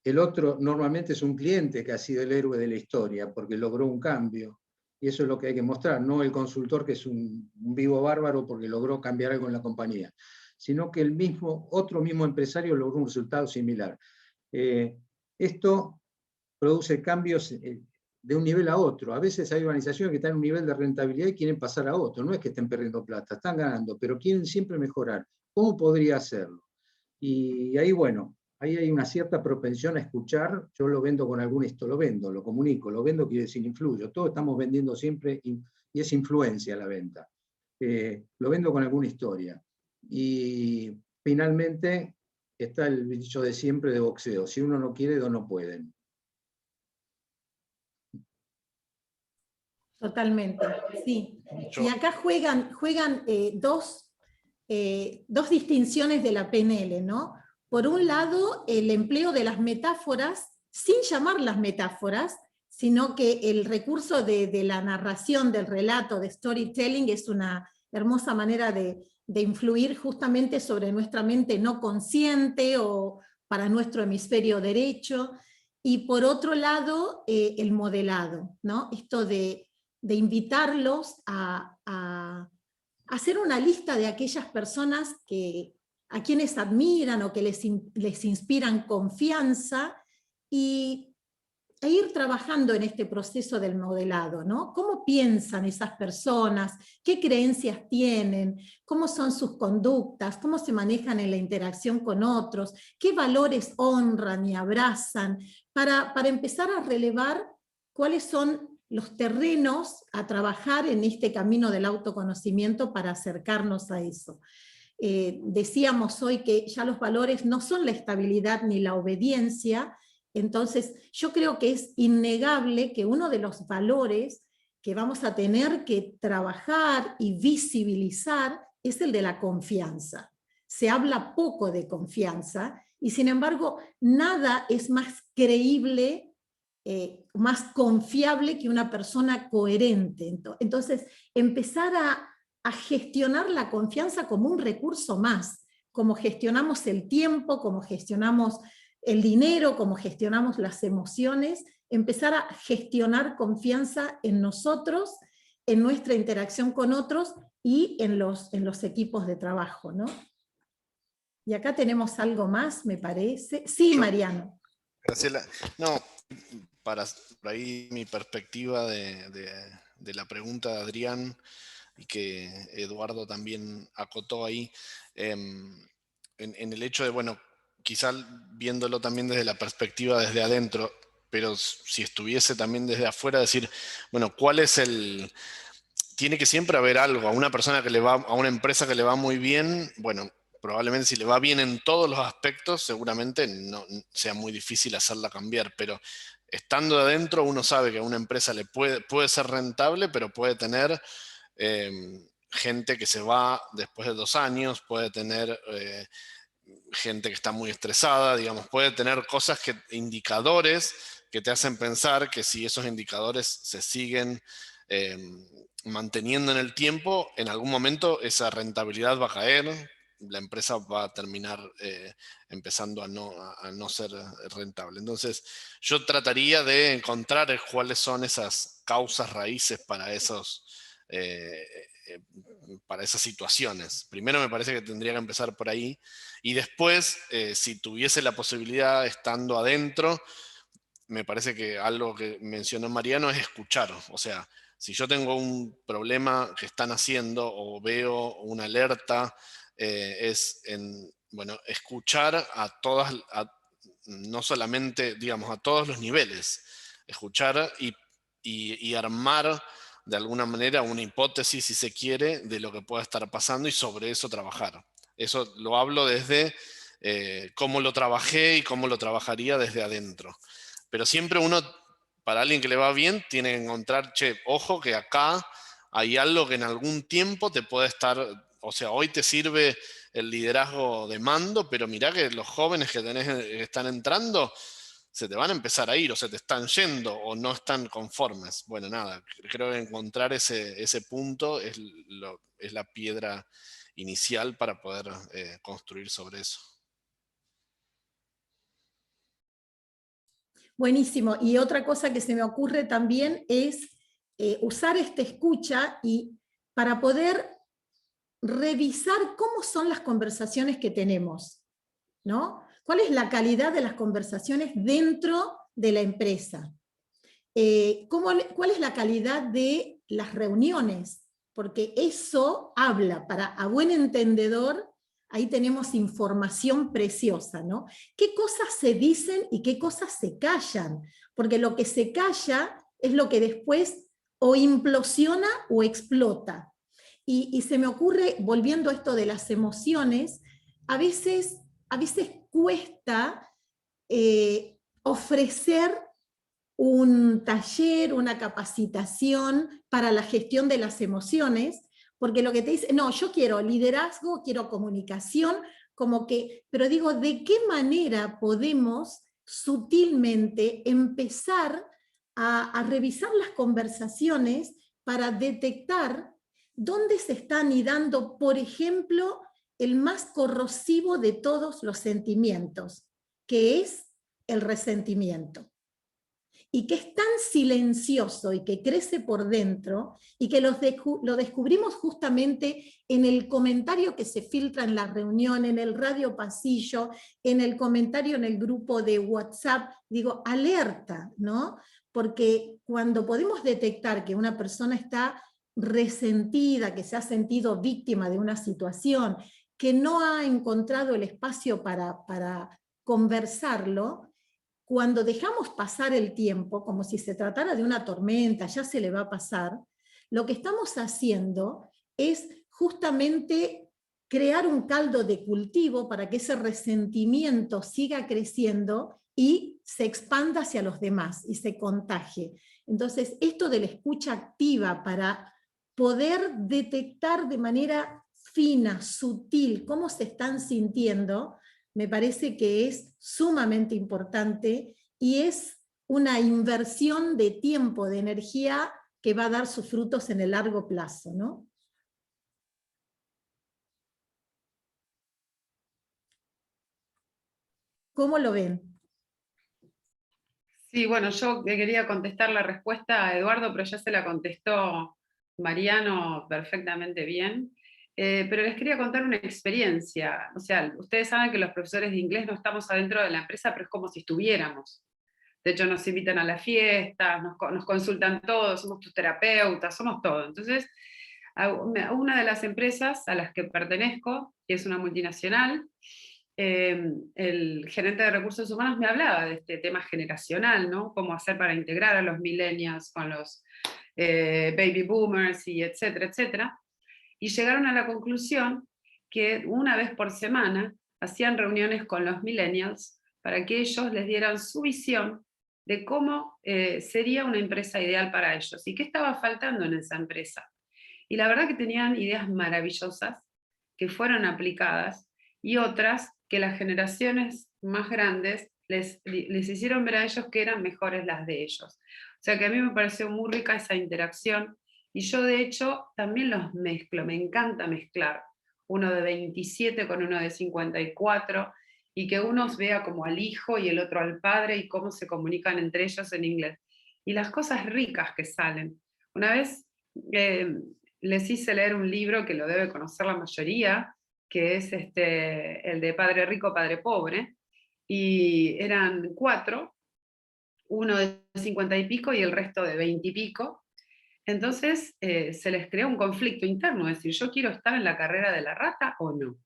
Speaker 5: El otro normalmente es un cliente que ha sido el héroe de la historia porque logró un cambio, y eso es lo que hay que mostrar, no el consultor que es un vivo bárbaro porque logró cambiar algo en la compañía, sino que otro mismo empresario logró un resultado similar. Esto produce cambios de un nivel a otro. A veces hay organizaciones que están en un nivel de rentabilidad y quieren pasar a otro. No es que estén perdiendo plata, están ganando, pero quieren siempre mejorar. ¿Cómo podría hacerlo? Y ahí, bueno, ahí hay una cierta propensión a escuchar. Yo lo vendo con algún esto, lo comunico, lo vendo quiere decir influyo. Todos estamos vendiendo siempre y es influencia la venta. Lo vendo con alguna historia. Y finalmente está el dicho de siempre de boxeo: si uno no quiere, dos no pueden.
Speaker 1: Totalmente, sí. Y acá juegan dos distinciones de la PNL, ¿no? Por un lado, el empleo de las metáforas, sin llamarlas metáforas, sino que el recurso de la narración, del relato, de storytelling, es una hermosa manera de influir justamente sobre nuestra mente no consciente o para nuestro hemisferio derecho. Y por otro lado, el modelado, ¿no? Esto de invitarlos a hacer una lista de aquellas personas a quienes admiran o que les inspiran confianza, e ir trabajando en este proceso del modelado, ¿no? ¿Cómo piensan esas personas? ¿Qué creencias tienen? ¿Cómo son sus conductas? ¿Cómo se manejan en la interacción con otros? ¿Qué valores honran y abrazan? Para empezar a relevar cuáles son los terrenos a trabajar en este camino del autoconocimiento para acercarnos a eso. Decíamos hoy que ya los valores no son la estabilidad ni la obediencia. Entonces, yo creo que es innegable que uno de los valores que vamos a tener que trabajar y visibilizar es el de la confianza. Se habla poco de confianza y, sin embargo, nada es más creíble, más confiable que una persona coherente. Entonces, empezar a gestionar la confianza como un recurso más, como gestionamos el tiempo, como gestionamos el dinero, como gestionamos las emociones, empezar a gestionar confianza en nosotros, en nuestra interacción con otros y en los equipos de trabajo, ¿no? Y acá tenemos algo más, me parece. Sí, Mariano.
Speaker 3: Graciela, no, por ahí mi perspectiva de la pregunta de Adrián, y que Eduardo también acotó ahí, en el hecho de, bueno, quizá viéndolo también desde la perspectiva desde adentro, pero si estuviese también desde afuera, decir, bueno, ¿cuál es el...? Tiene que siempre haber algo. A una persona que le va, a una empresa que le va muy bien, bueno, probablemente si le va bien en todos los aspectos, seguramente no sea muy difícil hacerla cambiar, pero estando adentro uno sabe que a una empresa le puede ser rentable, pero puede tener gente que se va después de 2 años, puede tener gente que está muy estresada, digamos, puede tener cosas indicadores que te hacen pensar que si esos indicadores se siguen manteniendo en el tiempo, en algún momento esa rentabilidad va a caer, la empresa va a terminar empezando a no ser rentable. Entonces, yo trataría de encontrar cuáles son esas causas raíces para esas situaciones. Primero me parece que tendría que empezar por ahí, y después, si tuviese la posibilidad estando adentro, me parece que algo que mencionó Mariano es escuchar. O sea, si yo tengo un problema que están haciendo o veo una alerta, bueno, escuchar a todas, no solamente, digamos, a todos los niveles, escuchar y armar de alguna manera una hipótesis, si se quiere, de lo que pueda estar pasando y sobre eso trabajar. Eso lo hablo desde cómo lo trabajé y cómo lo trabajaría desde adentro. Pero siempre uno, para alguien que le va bien, tiene que encontrar, che, ojo que acá hay algo que en algún tiempo te puede estar, o sea, hoy te sirve el liderazgo de mando, pero mirá que los jóvenes que están entrando se te van a empezar a ir, o se te están yendo, o no están conformes. Bueno, nada, creo que encontrar ese punto es la piedra inicial para poder construir sobre eso.
Speaker 1: Buenísimo. Y otra cosa que se me ocurre también es usar esta escucha y para poder revisar cómo son las conversaciones que tenemos, ¿no? ¿Cuál es la calidad de las conversaciones dentro de la empresa? ¿Cuál es la calidad de las reuniones? Porque eso habla, a buen entendedor, ahí tenemos información preciosa, ¿no? ¿Qué cosas se dicen y qué cosas se callan? Porque lo que se calla es lo que después o implosiona o explota. Y se me ocurre, volviendo a esto de las emociones, a veces cuesta ofrecer un taller, una capacitación para la gestión de las emociones, porque lo que te dice, no, yo quiero liderazgo, quiero comunicación, pero digo, ¿de qué manera podemos sutilmente empezar a revisar las conversaciones para detectar dónde se está anidando, por ejemplo, el más corrosivo de todos los sentimientos, que es el resentimiento? Y que es tan silencioso y que crece por dentro, y que lo descubrimos justamente en el comentario que se filtra en la reunión, en el radio pasillo, en el comentario en el grupo de WhatsApp. Digo, alerta, ¿no? Porque cuando podemos detectar que una persona está resentida, que se ha sentido víctima de una situación, que no ha encontrado el espacio para conversarlo, cuando dejamos pasar el tiempo, como si se tratara de una tormenta, ya se le va a pasar, lo que estamos haciendo es justamente crear un caldo de cultivo para que ese resentimiento siga creciendo y se expanda hacia los demás y se contagie. Entonces, esto de la escucha activa para poder detectar de manera fina, sutil, cómo se están sintiendo, me parece que es sumamente importante y es una inversión de tiempo, de energía que va a dar sus frutos en el largo plazo, ¿no? ¿Cómo lo ven?
Speaker 4: Sí, bueno, yo quería contestar la respuesta a Eduardo, pero ya se la contestó Mariano perfectamente bien. Pero les quería contar una experiencia. O sea, ustedes saben que los profesores de inglés no estamos adentro de la empresa, pero es como si estuviéramos. De hecho, nos invitan a las fiestas, nos consultan todos, somos tus terapeutas, somos todo. Entonces, a una de las empresas a las que pertenezco, que es una multinacional, el gerente de recursos humanos me hablaba de este tema generacional, ¿no? Cómo hacer para integrar a los millennials con los baby boomers y etcétera, etcétera. Y llegaron a la conclusión que una vez por semana hacían reuniones con los millennials para que ellos les dieran su visión de cómo sería una empresa ideal para ellos y qué estaba faltando en esa empresa. Y la verdad que tenían ideas maravillosas que fueron aplicadas y otras que las generaciones más grandes les hicieron ver a ellos que eran mejores las de ellos. O sea que a mí me pareció muy rica esa interacción y yo de hecho también los mezclo, me encanta mezclar uno de 27 con uno de 54 y que uno vea como al hijo y el otro al padre y cómo se comunican entre ellos en inglés. Y las cosas ricas que salen. Una vez les hice leer un libro que lo debe conocer la mayoría, que es el de Padre Rico, Padre Pobre, y eran 4, uno de 50 y pico y el resto de 20 y pico. Entonces se les creó un conflicto interno, es decir, ¿yo quiero estar en la carrera de la rata o no?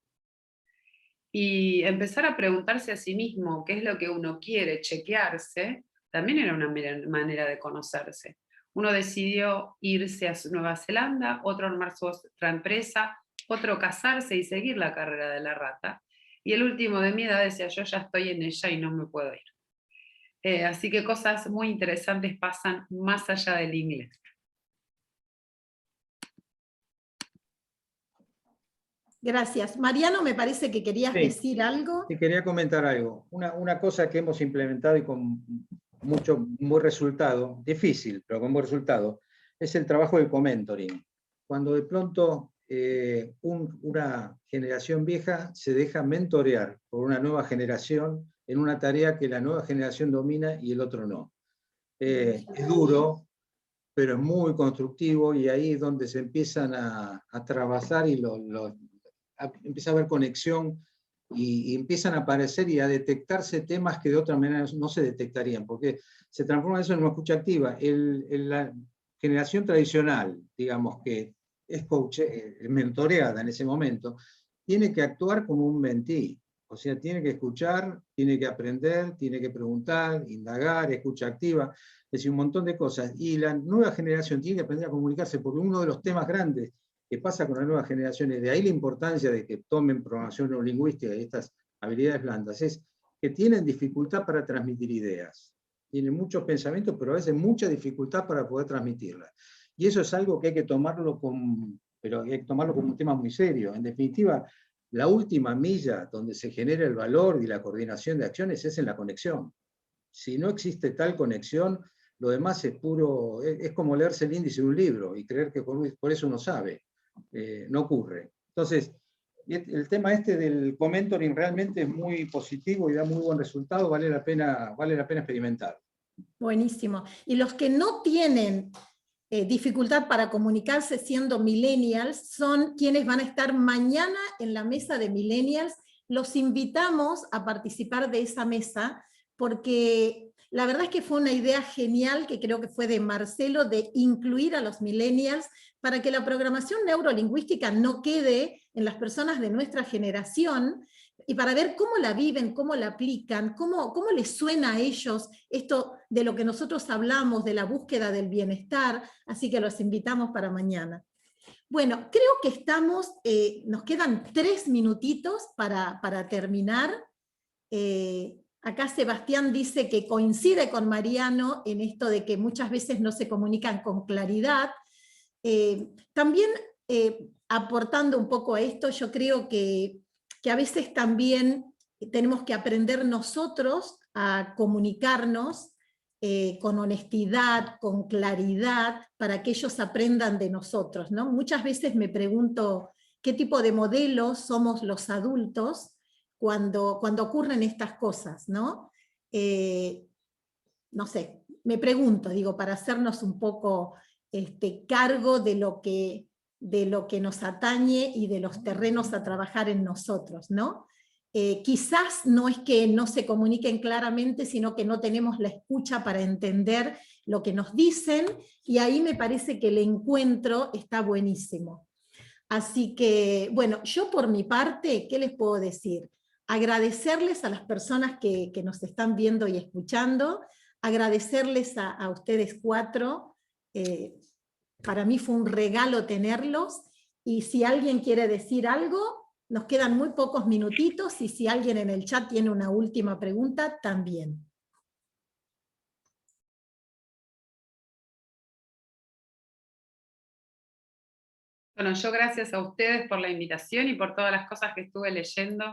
Speaker 4: Y empezar a preguntarse a sí mismo qué es lo que uno quiere, chequearse, también era una manera de conocerse. Uno decidió irse a Nueva Zelanda, otro armar su otra empresa, otro casarse y seguir la carrera de la rata. Y el último de mi edad decía, yo ya estoy en ella y no me puedo ir. Así que cosas muy interesantes pasan más allá del inglés.
Speaker 1: Gracias. Mariano, me parece que querías decir algo.
Speaker 5: Sí, quería comentar algo. Una cosa que hemos implementado y con mucho buen resultado, difícil, pero con buen resultado, es el trabajo del co-mentoring. Cuando de pronto una generación vieja se deja mentorear por una nueva generación en una tarea que la nueva generación domina y el otro no. Es duro, pero es muy constructivo y ahí es donde se empiezan a trabajar y empieza a haber conexión y empiezan a aparecer y a detectarse temas que de otra manera no se detectarían, porque se transforma eso en una escucha activa. La generación tradicional, digamos, que es mentoreada en ese momento, tiene que actuar como un mentee, o sea, tiene que escuchar, tiene que aprender, tiene que preguntar, indagar, escucha activa, es decir, un montón de cosas. Y la nueva generación tiene que aprender a comunicarse, porque uno de los temas grandes que pasa con las nuevas generaciones, de ahí la importancia de que tomen programación neurolingüística y estas habilidades blandas, es que tienen dificultad para transmitir ideas. Tienen muchos pensamientos, pero a veces mucha dificultad para poder transmitirlas. Y eso es algo que hay que tomarlo pero hay que tomarlo como un tema muy serio. En definitiva, la última milla donde se genera el valor y la coordinación de acciones es en la conexión. Si no existe tal conexión, lo demás es puro, es como leerse el índice de un libro y creer que por eso uno sabe. No ocurre. Entonces, el tema del co-mentoring realmente es muy positivo y da muy buen resultado, vale la pena experimentar.
Speaker 1: Buenísimo. Y los que no tienen dificultad para comunicarse siendo millennials son quienes van a estar mañana en la mesa de millennials. Los invitamos a participar de esa mesa porque la verdad es que fue una idea genial que creo que fue de Marcelo de incluir a los millennials para que la programación neurolingüística no quede en las personas de nuestra generación y para ver cómo la viven, cómo la aplican, cómo les suena a ellos esto de lo que nosotros hablamos, de la búsqueda del bienestar, así que los invitamos para mañana. Bueno, creo que estamos, nos quedan 3 minutitos para terminar. Acá Sebastián dice que coincide con Mariano en esto de que muchas veces no se comunican con claridad. También aportando un poco a esto, yo creo que a veces también tenemos que aprender nosotros a comunicarnos con honestidad, con claridad, para que ellos aprendan de nosotros, ¿no? Muchas veces me pregunto qué tipo de modelos somos los adultos cuando ocurren estas cosas, ¿no? No sé, me pregunto, digo, para hacernos un poco cargo de lo que nos atañe y de los terrenos a trabajar en nosotros, ¿no? Quizás no es que no se comuniquen claramente, sino que no tenemos la escucha para entender lo que nos dicen, y ahí me parece que el encuentro está buenísimo. Así que, bueno, yo por mi parte, ¿qué les puedo decir? agradecerles a las personas que nos están viendo y escuchando, agradecerles a ustedes 4, para mí fue un regalo tenerlos, y si alguien quiere decir algo, nos quedan muy pocos minutitos, y si alguien en el chat tiene una última pregunta, también.
Speaker 4: Bueno, yo gracias a ustedes por la invitación y por todas las cosas que estuve leyendo.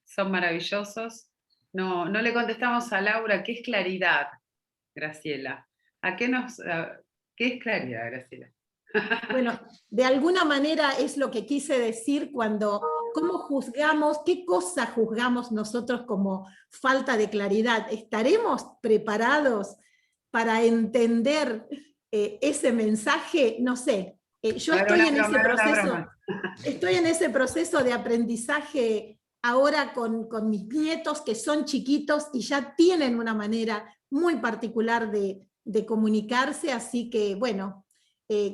Speaker 4: Son maravillosos. No le contestamos a Laura, ¿qué es claridad, Graciela? ¿Qué es claridad, Graciela?
Speaker 1: Bueno, de alguna manera es lo que quise decir cuando, ¿cómo juzgamos, qué cosa juzgamos nosotros como falta de claridad? ¿Estaremos preparados para entender ese mensaje? No sé. Yo estoy en ese proceso de aprendizaje ahora con mis nietos, que son chiquitos y ya tienen una manera muy particular de comunicarse, así que bueno,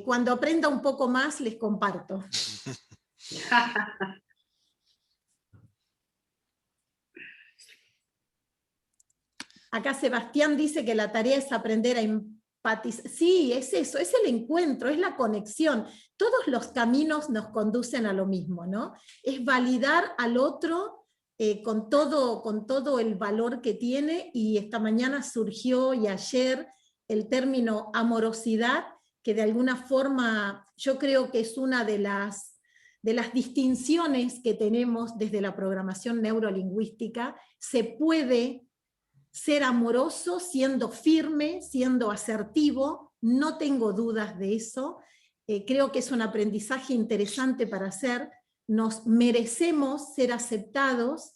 Speaker 1: cuando aprenda un poco más les comparto. Acá Sebastián dice que la tarea es aprender a empatizar. Sí, es eso, es el encuentro, es la conexión. Todos los caminos nos conducen a lo mismo, ¿no? Es validar al otro con todo el valor que tiene, y esta mañana surgió, y ayer, el término amorosidad, que de alguna forma yo creo que es una de las distinciones que tenemos desde la programación neurolingüística. Se puede ser amoroso siendo firme, siendo asertivo, no tengo dudas de eso. Creo que es un aprendizaje interesante para hacer. Nos merecemos ser aceptados,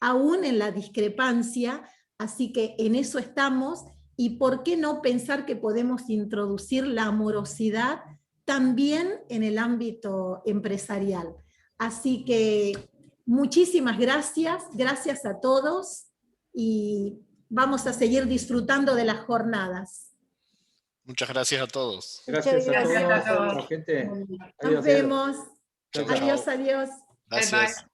Speaker 1: aún en la discrepancia, así que en eso estamos, y por qué no pensar que podemos introducir la amorosidad también en el ámbito empresarial. Así que muchísimas gracias, gracias a todos, y vamos a seguir disfrutando de las jornadas.
Speaker 3: Muchas gracias a todos.
Speaker 5: Gracias a
Speaker 4: Gracias a
Speaker 5: todos,
Speaker 4: todos.
Speaker 5: gente.
Speaker 1: Nos
Speaker 5: Adiós.
Speaker 1: vemos.
Speaker 5: Chao, chao.
Speaker 1: Adiós, adiós.
Speaker 3: Gracias.
Speaker 4: Bye, bye.